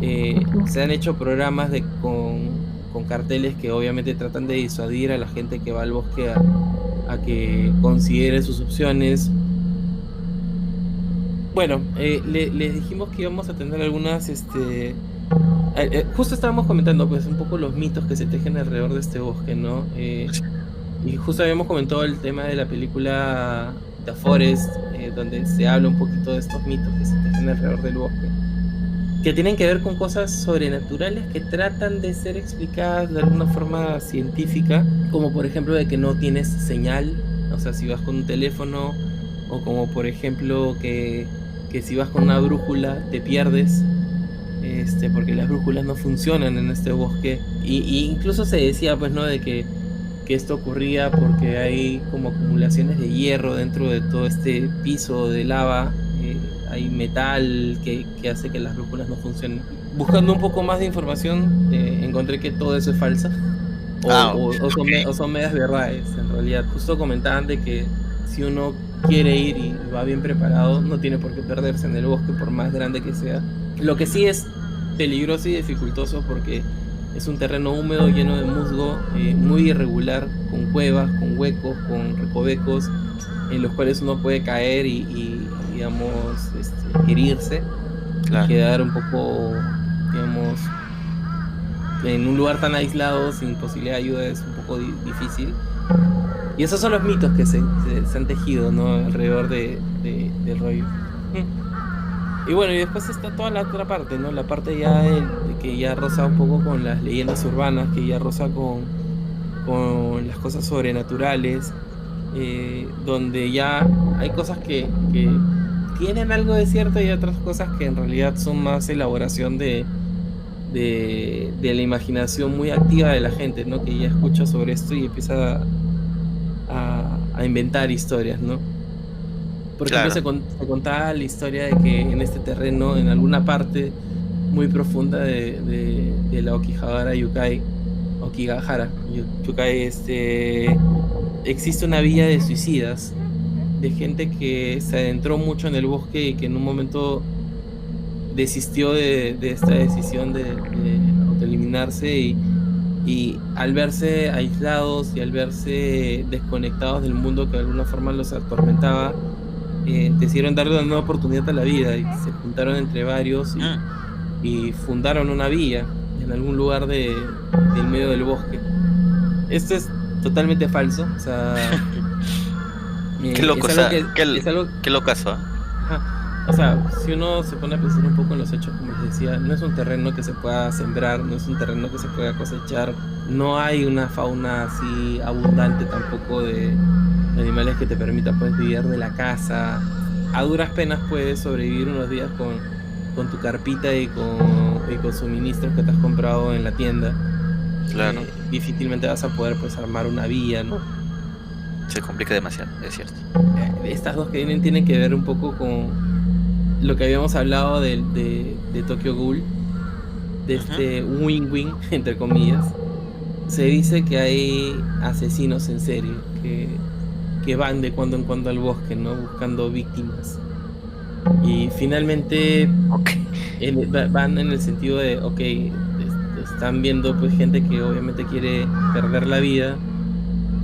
Ujú. Se han hecho programas con carteles que obviamente tratan de disuadir a la gente que va al bosque a que considere sus opciones. Bueno, les dijimos que íbamos a tener algunas, justo estábamos comentando pues un poco los mitos que se tejen alrededor de este bosque, ¿no? Y justo habíamos comentado el tema de la película The Forest, donde se habla un poquito de estos mitos que se tejen alrededor del bosque, que tienen que ver con cosas sobrenaturales que tratan de ser explicadas de alguna forma científica, como por ejemplo de que no tienes señal, o sea, si vas con un teléfono, o como por ejemplo que si vas con una brújula te pierdes, porque las brújulas no funcionan en este bosque, y incluso se decía pues, ¿no? De que esto ocurría porque hay como acumulaciones de hierro dentro de todo este piso de lava, hay metal que hace que las brújulas no funcionen. Buscando un poco más de información, encontré que todo eso es falso, Ah, o son medias verdades. En realidad, justo comentaban de que si uno quiere ir y va bien preparado, no tiene por qué perderse en el bosque, por más grande que sea. Lo que sí es peligroso y dificultoso porque es un terreno húmedo lleno de musgo, muy irregular, con cuevas, con huecos, con recovecos, en los cuales uno puede caer digamos, herirse y claro. quedar un poco, digamos, en un lugar tan aislado, sin posibilidad de ayuda, es un poco difícil. Y esos son los mitos que se han tejido, ¿no? Alrededor del rollo. Y bueno, y después está toda la otra parte, ¿no? La parte ya de que ya roza un poco con las leyendas urbanas, que ya roza con las cosas sobrenaturales, donde ya hay cosas que tienen algo de cierto y otras cosas que en realidad son más elaboración de la imaginación muy activa de la gente, ¿no? Que ya escucha sobre esto y empieza a inventar historias, ¿no? Por ejemplo, Claro. se contaba la historia de que en este terreno, en alguna parte muy profunda de la Okigahara Yukai, Yukai, existe una villa de suicidas, de gente que se adentró mucho en el bosque y que en un momento desistió de esta decisión de autoeliminarse y al verse aislados y al verse desconectados del mundo que de alguna forma los atormentaba, decidieron darle una nueva oportunidad a la vida y se juntaron entre varios Mm, y fundaron una villa en algún lugar del medio del bosque. Esto es totalmente falso, o sea, Qué loco, es o algo sea, que es algo. qué locazo, ¿ah? Ajá. O sea, si uno se pone a pensar un poco en los hechos, como les decía, no es un terreno que se pueda sembrar, no es un terreno que se pueda cosechar, no hay una fauna así abundante tampoco de animales que te permita pues vivir de la caza. A duras penas puedes sobrevivir unos días con tu carpita y con suministros que te has comprado en la tienda. Claro, Difícilmente vas a poder pues armar una vía, ¿no? se complica demasiado, es cierto. Estas dos que vienen tienen que ver un poco con lo que habíamos hablado de Tokyo Ghoul, de Ujú. este win-win, entre comillas. Se dice que hay asesinos en serie que van de cuando en cuando al bosque, ¿no? Buscando víctimas. Y finalmente Ok. van en el sentido de, ok, están viendo pues gente que obviamente quiere perder la vida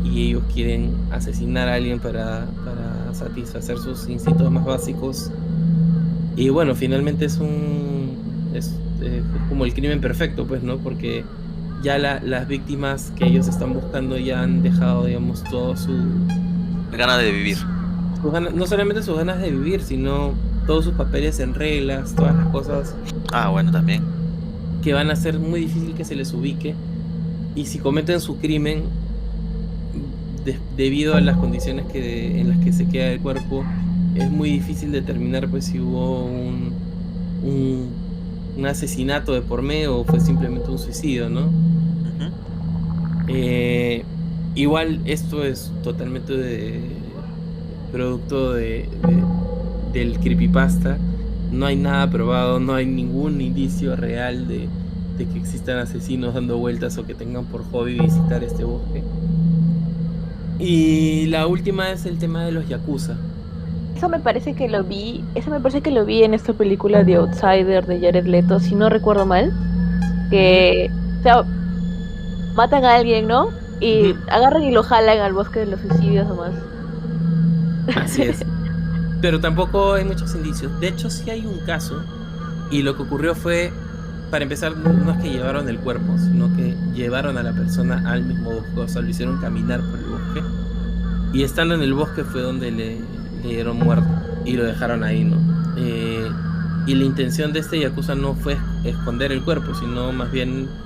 y ellos quieren asesinar a alguien para satisfacer sus instintos más básicos. Y bueno, finalmente es como el crimen perfecto, pues, ¿no? Porque ya las víctimas que ellos están buscando ya han dejado, digamos, todo Ganas de vivir. sus ganas, no solamente sus ganas de vivir, sino todos sus papeles en reglas, todas las cosas Ah, bueno, también. que van a ser muy difícil que se les ubique. Y si cometen su crimen, debido a las condiciones en las que se queda el cuerpo, es muy difícil determinar pues si hubo un, un asesinato de por medio o fue simplemente un suicidio, ¿no? Ujú. Eh, Igual esto es totalmente producto del creepypasta. No hay nada probado, no hay ningún indicio real de que existan asesinos dando vueltas o que tengan por hobby visitar este bosque. Y la última es el tema de los yakuza. Eso me parece que lo vi en esta película de Outsider de Jared Leto, si no recuerdo mal, Ujú, que, o sea, matan a alguien, ¿no? Y ujú. agarran y lo jalan al bosque de los suicidios nomás. Así es. Pero tampoco hay muchos indicios. De hecho, sí hay un caso. Y lo que ocurrió fue, para empezar, no es que llevaron el cuerpo, sino que llevaron a la persona al mismo bosque. O sea, lo hicieron caminar por el bosque. Y estando en el bosque fue donde le dieron muerto. Y lo dejaron ahí, ¿no? Y la intención de este yakuza no fue esconder el cuerpo, sino más bien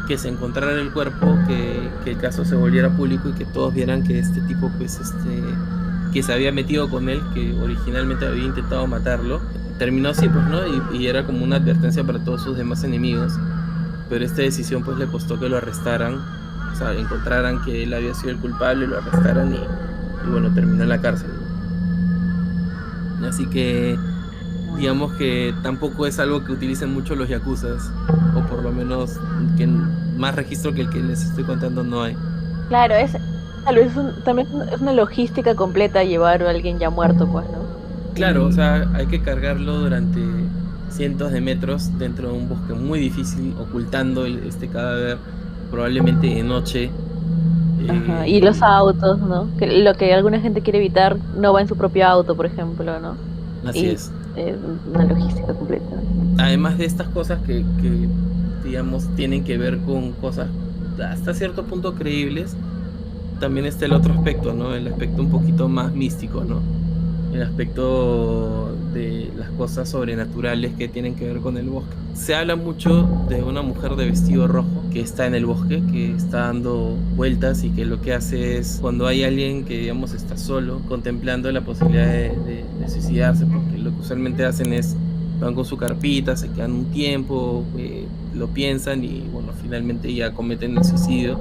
que se encontrara el cuerpo, que el caso se volviera público y que todos vieran que este tipo, pues, que se había metido con él, que originalmente había intentado matarlo, terminó así, pues, ¿no? Y era como una advertencia para todos sus demás enemigos. Pero esta decisión, pues, le costó que lo arrestaran, o sea, encontraran que él había sido el culpable, lo arrestaran y bueno, terminó en la cárcel, ¿no? Así que digamos que tampoco es algo que utilicen mucho los yakuzas, o por lo menos que más registro que el que les estoy contando no hay. Claro, tal vez también es una logística completa llevar a alguien ya muerto, pues, ¿no? Claro, o Y, sea, hay que cargarlo durante cientos de metros dentro de un bosque muy difícil, ocultando este cadáver, probablemente de noche. ajá, y los Y autos, ¿no? Que lo que alguna gente quiere evitar no va en su propio auto, por ejemplo, ¿no? así Y es. es una logística completa. Además de estas cosas digamos, tienen que ver con cosas hasta cierto punto creíbles, también está el otro aspecto, ¿no? El aspecto un poquito más místico, ¿no? El aspecto de las cosas sobrenaturales que tienen que ver con el bosque. Se habla mucho de una mujer de vestido rojo que está en el bosque, que está dando vueltas y que lo que hace es, cuando hay alguien que, digamos, está solo, contemplando la posibilidad de suicidarse, porque lo que usualmente hacen es, van con su carpita, se quedan un tiempo, lo piensan y, bueno, finalmente ya cometen el suicidio.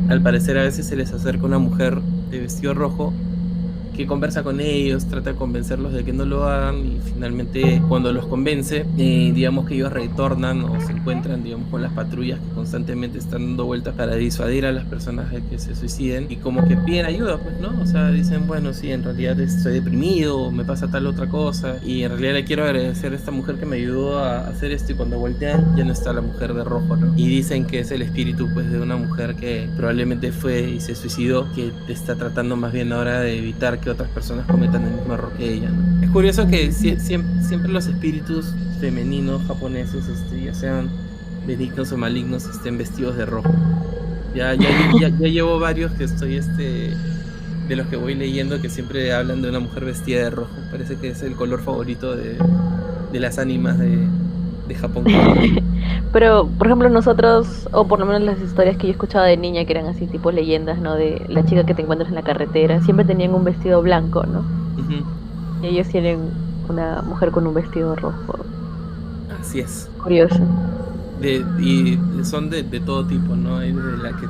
Al parecer a veces se les acerca una mujer de vestido rojo, que conversa con ellos, trata de convencerlos de que no lo hagan y finalmente cuando los convence, digamos que ellos retornan o se encuentran, digamos, con las patrullas que constantemente están dando vueltas para disuadir a las personas de que se suiciden y como que piden ayuda, pues, ¿no? O sea, dicen, bueno, sí, en realidad estoy deprimido, me pasa tal otra cosa y en realidad le quiero agradecer a esta mujer que me ayudó a hacer esto y cuando voltean ya no está la mujer de rojo, ¿no? Y dicen que es el espíritu, pues, de una mujer que probablemente fue y se suicidó, que está tratando más bien ahora de evitar que otras personas cometan el mismo error que ella, ¿no? Es curioso que siempre los espíritus femeninos japoneses, ya sean benignos o malignos, estén vestidos de rojo. Ya llevo varios que estoy de los que voy leyendo que siempre hablan de una mujer vestida de rojo. Parece que es el color favorito de las ánimas de Japón. Pero, por ejemplo, nosotros, o por lo menos las historias que yo escuchaba de niña, que eran así tipo leyendas, ¿no? De la chica que te encuentras en la carretera, siempre tenían un vestido blanco, ¿no? Uh-huh. Y ellos tienen una mujer con un vestido rojo. Así es. Curioso. Y son de todo tipo, ¿no? Hay desde la que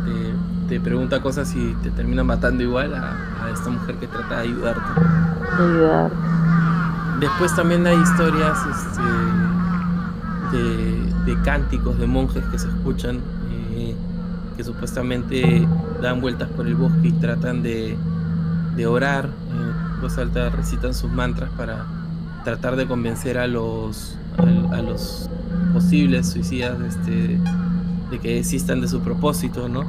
te pregunta cosas y te termina matando igual a esta mujer que trata de ayudarte. Después también hay historias de cánticos de monjes que se escuchan, que supuestamente dan vueltas por el bosque y tratan de orar, en voz alta recitan sus mantras para tratar de convencer a los posibles suicidas de que desistan de su propósito, ¿no?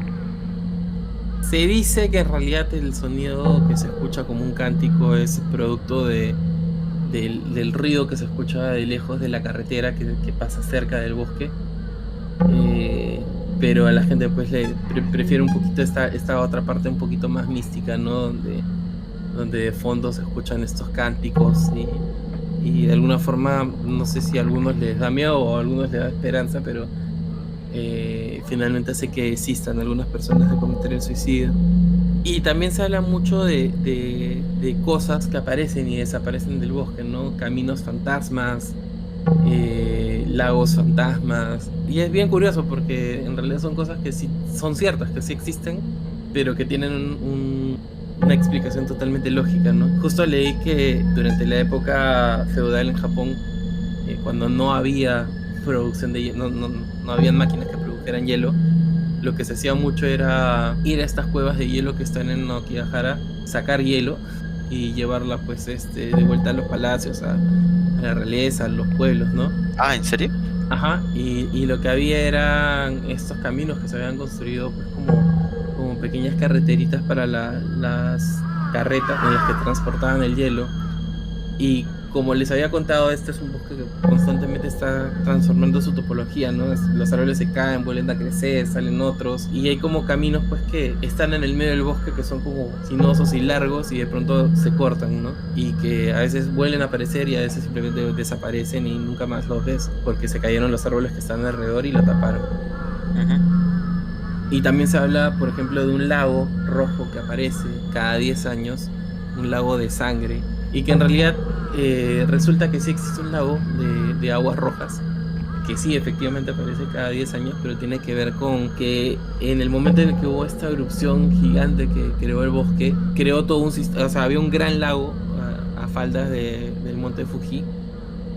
Se dice que en realidad el sonido que se escucha como un cántico es producto del ruido que se escucha de lejos de la carretera que pasa cerca del bosque, pero a la gente pues le prefiere un poquito esta otra parte un poquito más mística, ¿no? Donde de fondo se escuchan estos cánticos y de alguna forma, no sé si a algunos les da miedo o a algunos les da esperanza, pero finalmente hace que desistan algunas personas de cometer el suicidio. Y también se habla mucho de cosas que aparecen y desaparecen del bosque, ¿no? Caminos fantasmas, lagos fantasmas. Y es bien curioso porque en realidad son cosas que sí son ciertas, que sí existen, pero que tienen una explicación totalmente lógica, ¿no? Justo leí que durante la época feudal en Japón, cuando no había producción de hielo, no habían máquinas que produjeran hielo, lo que se hacía mucho era ir a estas cuevas de hielo que están en Okigahara, sacar hielo y llevarla pues de vuelta a los palacios, a la realeza, a los pueblos, ¿no? Ah, ¿en serio? Ajá, y lo que había eran estos caminos que se habían construido pues como pequeñas carreteritas para las carretas en las que transportaban el hielo. Y como les había contado, este es un bosque que constantemente está transformando su topología, ¿no? Los árboles se caen, vuelven a crecer, salen otros, y hay como caminos pues que están en el medio del bosque que son como sinuosos y largos y de pronto se cortan, ¿no? Y que a veces vuelven a aparecer y a veces simplemente desaparecen y nunca más los ves porque se cayeron los árboles que están alrededor y lo taparon. Y también se habla, por ejemplo, de un lago rojo que aparece cada 10 años, un lago de sangre, y que en realidad resulta que sí existe un lago de aguas rojas, que sí efectivamente aparece cada 10 años, pero tiene que ver con que en el momento en el que hubo esta erupción gigante que creó el bosque, creó todo un sistema, o sea, había un gran lago a faldas del monte Fuji,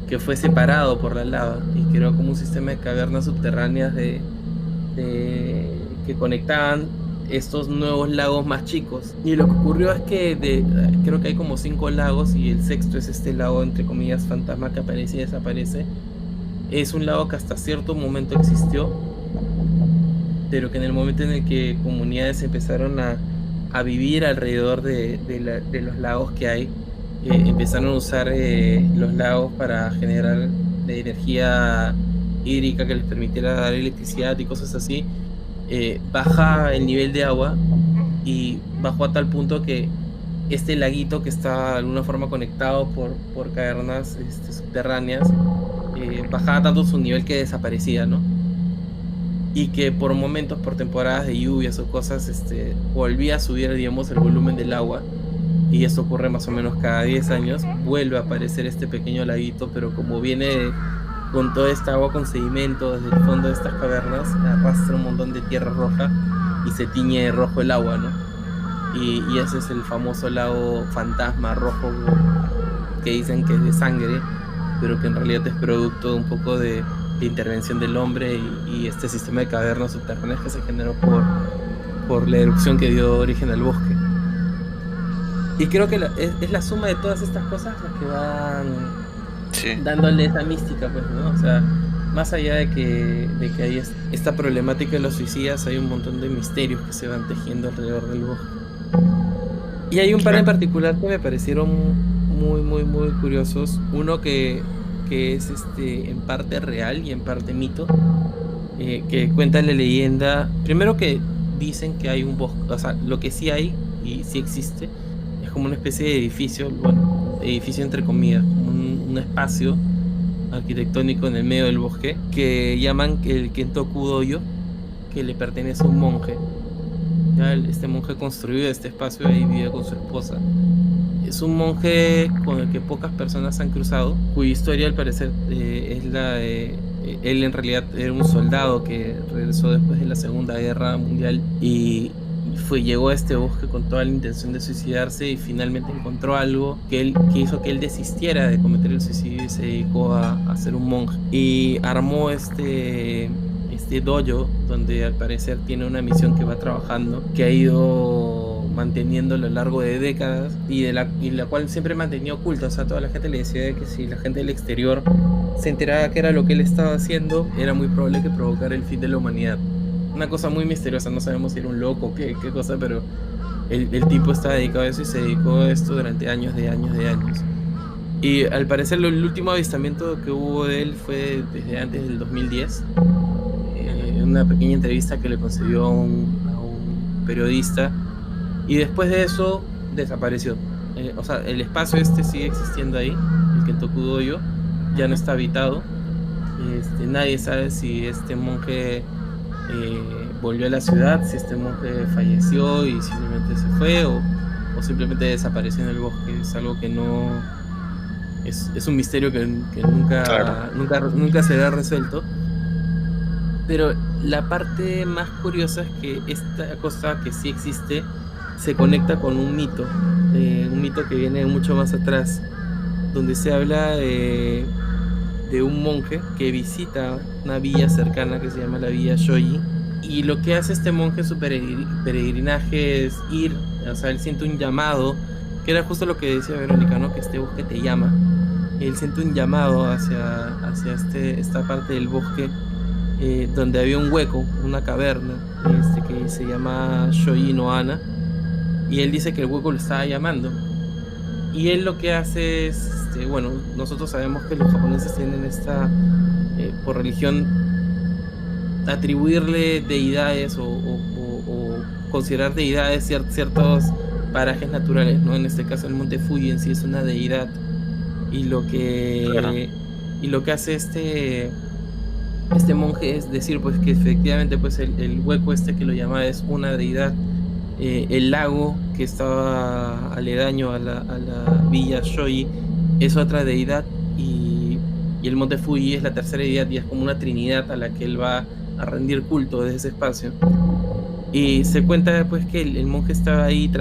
que fue separado por la lava y creó como un sistema de cavernas subterráneas que conectaban estos nuevos lagos más chicos. Y lo que ocurrió es que creo que hay como 5 lagos y el sexto es este lago entre comillas fantasma que aparece y desaparece. Es un lago que hasta cierto momento existió, pero que en el momento en el que comunidades empezaron a vivir alrededor de los lagos que hay, empezaron a usar los lagos para generar energía hídrica que les permitiera dar electricidad y cosas así. Baja el nivel de agua y bajó a tal punto que este laguito que está de alguna forma conectado por cavernas subterráneas, bajaba tanto su nivel que desaparecía, ¿no? Y que por momentos, por temporadas de lluvias o cosas, volvía a subir, digamos, el volumen del agua, y esto ocurre más o menos cada 10 años, vuelve a aparecer este pequeño laguito, pero como viene con toda esta agua con sedimento desde el fondo de estas cavernas, arrastra un montón de tierra roja y se tiñe de rojo el agua, ¿no? y ese es el famoso lago fantasma rojo que dicen que es de sangre, pero que en realidad es producto de un poco de intervención del hombre y este sistema de cavernas subterráneas que se generó por la erupción que dio origen al bosque. Y creo que es la suma de todas estas cosas las que van dándole esa mística, pues, ¿no? O sea, más allá de que hay esta problemática de los suicidas, hay un montón de misterios que se van tejiendo alrededor del bosque. Y hay un par en particular que me parecieron muy, muy, muy curiosos. Uno que es en parte real y en parte mito, que cuenta la leyenda. Primero que dicen que hay un bosque, o sea, lo que sí hay y sí existe es como una especie de edificio, bueno, edificio entre comillas, como un espacio arquitectónico en el medio del bosque que llaman el Kentoku Doyo, que le pertenece a un monje. Ya este monje construyó este espacio y ahí vive con su esposa. Es un monje con el que pocas personas han cruzado, cuya historia al parecer es la de... Él en realidad era un soldado que regresó después de la Segunda Guerra Mundial y llegó a este bosque con toda la intención de suicidarse y finalmente encontró algo que hizo que él desistiera de cometer el suicidio y se dedicó a ser un monje. Y armó este dojo donde al parecer tiene una misión que va trabajando, que ha ido manteniendo a lo largo de décadas y la cual siempre mantenía oculta. O sea, toda la gente le decía que si la gente del exterior se enteraba que era lo que él estaba haciendo, era muy probable que provocara el fin de la humanidad. Una cosa muy misteriosa, no sabemos si era un loco o qué cosa, pero el tipo estaba dedicado a eso y se dedicó a esto durante años de años. Y al parecer el último avistamiento que hubo de él fue desde antes del 2010. Una pequeña entrevista que le concedió a un periodista, y después de eso desapareció. O sea, el espacio sigue existiendo ahí, el Kentoku Doyo, ya no está habitado. Nadie sabe si este monje volvió a la ciudad, si este monje falleció y simplemente se fue o simplemente desapareció en el bosque. Es algo que no... Es un misterio que nunca será resuelto. Pero la parte más curiosa es que esta cosa que sí existe se conecta con un mito que viene mucho más atrás, donde se habla de un monje que visita una villa cercana que se llama la Villa Shoji, y lo que hace este monje en su peregrinaje es ir, o sea, él siente un llamado, que era justo lo que decía Verónica, ¿no? Que este bosque te llama. Él siente un llamado hacia esta parte del bosque, donde había un hueco, una caverna, que se llama Shoji no Ana, y él dice que el hueco lo estaba llamando. Y él lo que hace es, bueno, nosotros sabemos que los japoneses tienen por religión, atribuirle deidades o considerar deidades ciertos parajes naturales, ¿no? En este caso el monte Fuji en sí es una deidad, y lo que hace este monje es decir, pues, que efectivamente, pues, el hueco que lo llamaba es una deidad. El lago que estaba aledaño a la villa Shoji es otra deidad, y el monte Fuji es la tercera deidad, y es como una trinidad a la que él va a rendir culto desde ese espacio. Y se cuenta después que el monje estaba ahí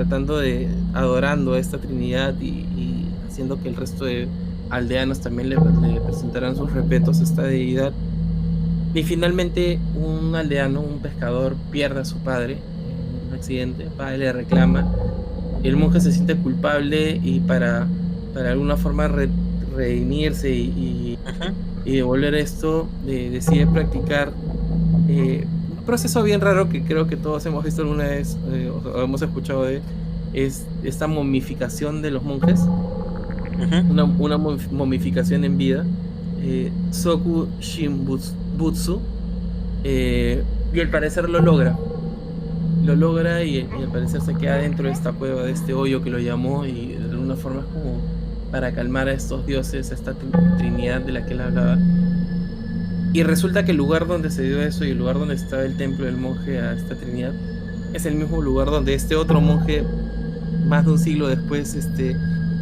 adorando a esta trinidad y haciendo que el resto de aldeanos también le presentaran sus respetos a esta deidad. Y finalmente un aldeano, un pescador, pierde a su padre en un accidente. El padre le reclama. El monje se siente culpable y para alguna forma redimirse y devolver esto, decide practicar un proceso bien raro que creo que todos hemos visto alguna vez o hemos escuchado es esta momificación de los monjes. Una momificación en vida, Soku Shinbutsu, y al parecer lo logra y al parecer se queda dentro de esta cueva, de este hoyo que lo llamó, y de alguna forma es como para calmar a estos dioses, a esta trinidad de la que él hablaba. Y resulta que el lugar donde se dio eso y el lugar donde estaba el templo del monje a esta trinidad es el mismo lugar donde este otro monje, más de un siglo después,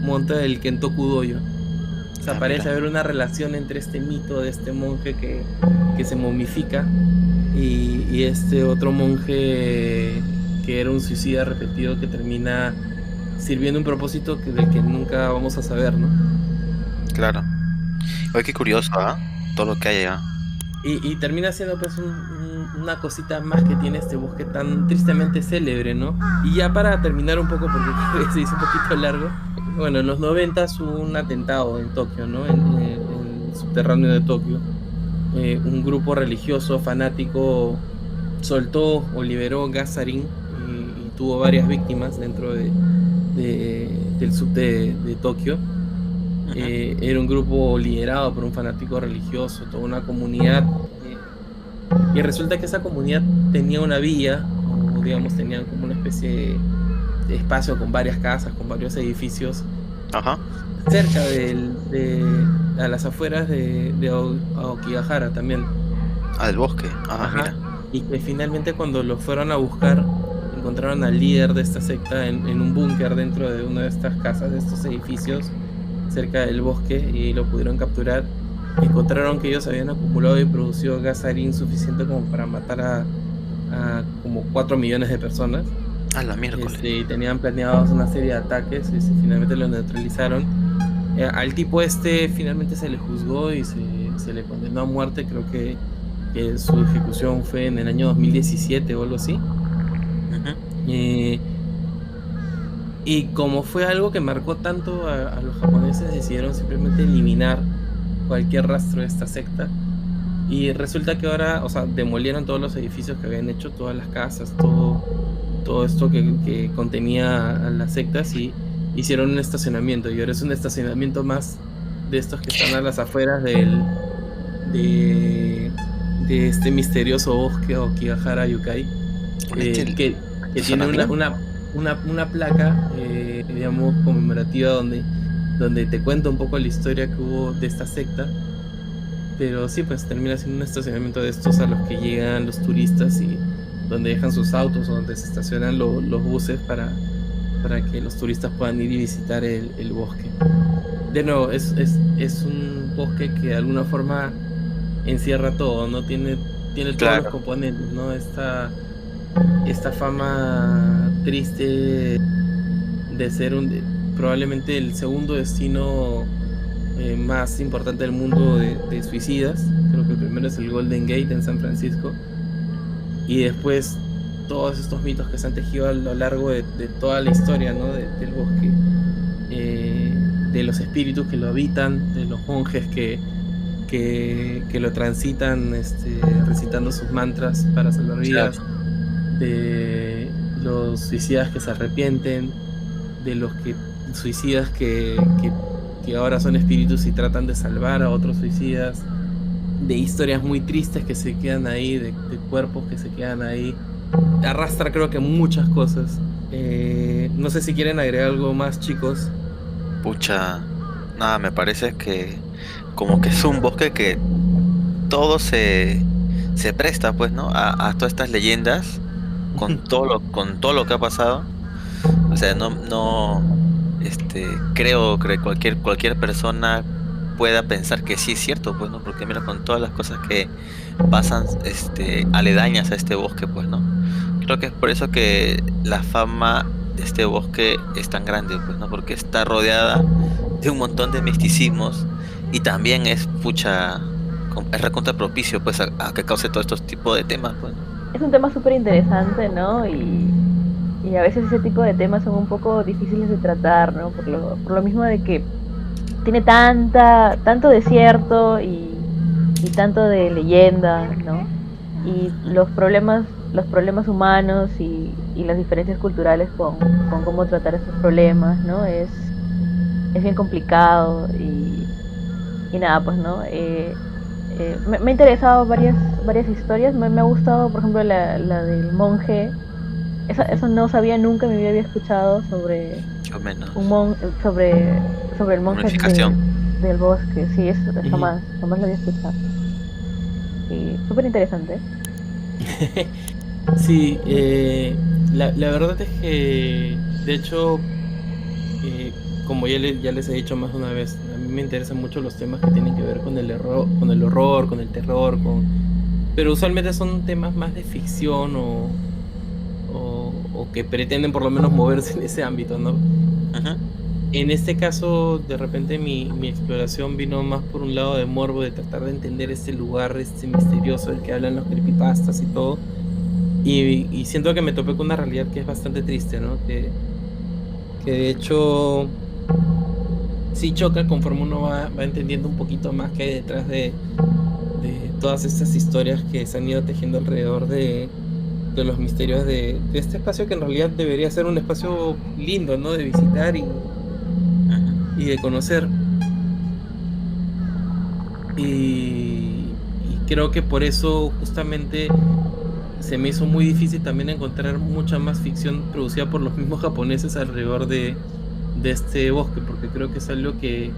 monta el Kentoku Doyo. O sea, parece haber una relación entre este mito de este monje que se momifica y este otro monje que era un suicida repetido que termina sirviendo un propósito del que nunca vamos a saber, ¿no? Claro. Oye, qué curioso, ¿ah? Todo lo que hay allá. Y termina siendo pues una cosita más que tiene este bosque tan tristemente célebre, ¿no? Y ya para terminar un poco, porque creo que se hizo un poquito largo, bueno, en los 90 hubo un atentado en Tokio, ¿no? En el subterráneo de Tokio. Un grupo religioso fanático soltó o liberó gas sarín y tuvo varias víctimas dentro del subte de Tokio. Era un grupo liderado por un fanático religioso, toda una comunidad, y resulta que esa comunidad tenía una villa, o digamos tenían como una especie de espacio con varias casas, con varios edificios, Ajá. cerca a las afueras de Aokigahara también. Ah, del bosque. Ajá, Ajá. mira. Y que finalmente cuando lo fueron a buscar, encontraron al líder de esta secta en un búnker dentro de una de estas casas, de estos edificios, cerca del bosque, y lo pudieron capturar. Encontraron que ellos habían acumulado y producido gas sarín suficiente como para matar a como 4 millones de personas. Ah, la miércoles. Y tenían planeados una serie de ataques y finalmente lo neutralizaron. Al tipo finalmente se le juzgó y se le condenó a muerte. Creo que su ejecución fue en el año 2017 o algo así. Y como fue algo que marcó tanto a los japoneses, decidieron simplemente eliminar cualquier rastro de esta secta. Y resulta que ahora, o sea, demolieron todos los edificios que habían hecho, todas las casas, todo esto que contenía a las sectas, y hicieron un estacionamiento. Y ahora es un estacionamiento más de estos que están a las afueras de este misterioso bosque Aokigahara Yukai, que tiene una placa, digamos, conmemorativa donde te cuenta un poco la historia que hubo de esta secta. Pero sí, pues termina siendo un estacionamiento de estos a los que llegan los turistas y donde dejan sus autos o donde se estacionan los buses para que los turistas puedan ir y visitar el bosque. De nuevo, es un bosque que de alguna forma encierra todo, ¿no? Tiene todos los componentes, ¿no? Esta fama triste de ser probablemente el segundo destino más importante del mundo de suicidas. Creo que el primero es el Golden Gate en San Francisco, y después todos estos mitos que se han tejido a lo largo de toda la historia, ¿no? del bosque, de los espíritus que lo habitan, de los monjes que lo transitan, recitando sus mantras para salvar vidas, de los suicidas que se arrepienten, de los suicidas que ahora son espíritus y tratan de salvar a otros suicidas, de historias muy tristes que se quedan ahí, de cuerpos que se quedan ahí. Arrastra, creo que muchas cosas. No sé si quieren agregar algo más, chicos. Pucha, nada, me parece que como que es un bosque que todo se presta, pues, ¿no? A todas estas leyendas, con todo lo que ha pasado. O sea, creo que cualquier persona pueda pensar que sí es cierto, pues, ¿no? Porque mira, con todas las cosas que pasan, aledañas a este bosque, pues, ¿no? Creo que es por eso que la fama de este bosque es tan grande, pues, ¿no? Porque está rodeada de un montón de misticismos, y también es recontra propicio, pues, a que cause todos estos tipos de temas, pues, ¿no? Es un tema súper interesante, ¿no? Y a veces ese tipo de temas son un poco difíciles de tratar, ¿no? Por lo mismo de que tiene tanto desierto y tanto de leyenda, ¿no? Y los problemas humanos y las diferencias culturales con cómo tratar esos problemas, ¿no? Es bien complicado y nada, pues, ¿no? Me ha interesado varias historias. Me ha gustado, por ejemplo, la del monje. Eso no sabía, nunca me había escuchado sobre sobre el monje del bosque. Sí, eso jamás lo había escuchado. Y súper interesante. Sí, la verdad es que, de hecho, como ya les he dicho más de una vez, a mí me interesan mucho los temas que tienen que ver con el horror, con el terror, pero usualmente son temas más de ficción o que pretenden por lo menos moverse en ese ámbito, ¿no? Ujú. En este caso, de repente mi exploración vino más por un lado de morbo, de tratar de entender este lugar, este misterioso del que hablan los creepypastas y todo. Y siento que me topé con una realidad que es bastante triste, ¿no? Que de hecho sí choca conforme uno va entendiendo un poquito más que hay detrás de todas estas historias que se han ido tejiendo alrededor de los misterios de este espacio que en realidad debería ser un espacio lindo, ¿no? De visitar y de conocer. Y creo que por eso justamente se me hizo muy difícil también encontrar mucha más ficción producida por los mismos japoneses alrededor de este bosque, porque creo que es algo que,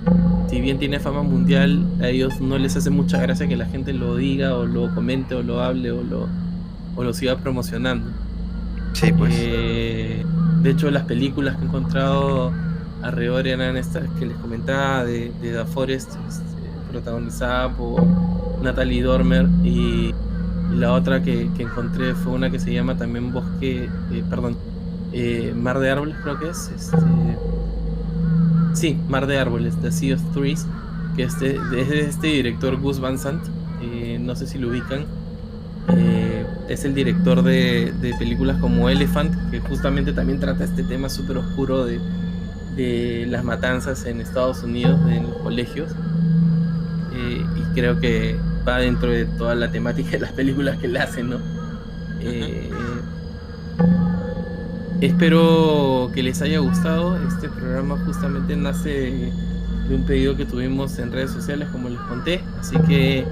si bien tiene fama mundial, a ellos no les hace mucha gracia que la gente lo diga o lo comente o lo hable o lo siga promocionando. Sí, pues. De hecho, las películas que he encontrado alrededor eran estas que les comentaba de The Forest, protagonizada por Natalie Dormer, y la otra que encontré fue una que se llama también Bosque, perdón, Mar de Árboles, creo que es. Sí, Mar de Árboles, The Sea of Trees, que es de este director Gus Van Sant, no sé si lo ubican. Es el director de películas como Elephant, que justamente también trata este tema súper oscuro de las matanzas en Estados Unidos, en los colegios. Y creo que va dentro de toda la temática de las películas que él hace, ¿no? Eh, Espero que les haya gustado. Este programa justamente nace de un pedido que tuvimos en redes sociales, como les conté. Así que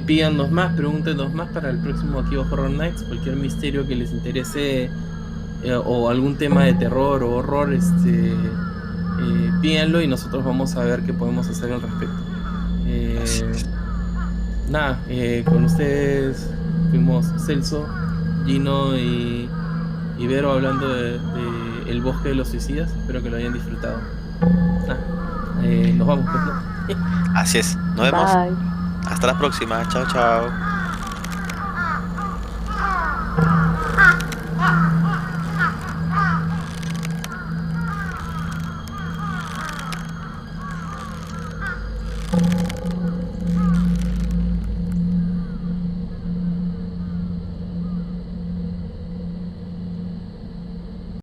pídanos más, pregúntenos más para el próximo Aquí Bajo Horror Nights. Cualquier misterio que les interese, o algún tema de terror o horror, pídanlo y nosotros vamos a ver qué podemos hacer al respecto. Nada, con ustedes fuimos Celso, Gino y Vero hablando de El Bosque de los Suicidas. Espero que lo hayan disfrutado. Nos vamos, pues, ¿no? Así es. Nos vemos. Bye. Hasta la próxima. Chao, chao.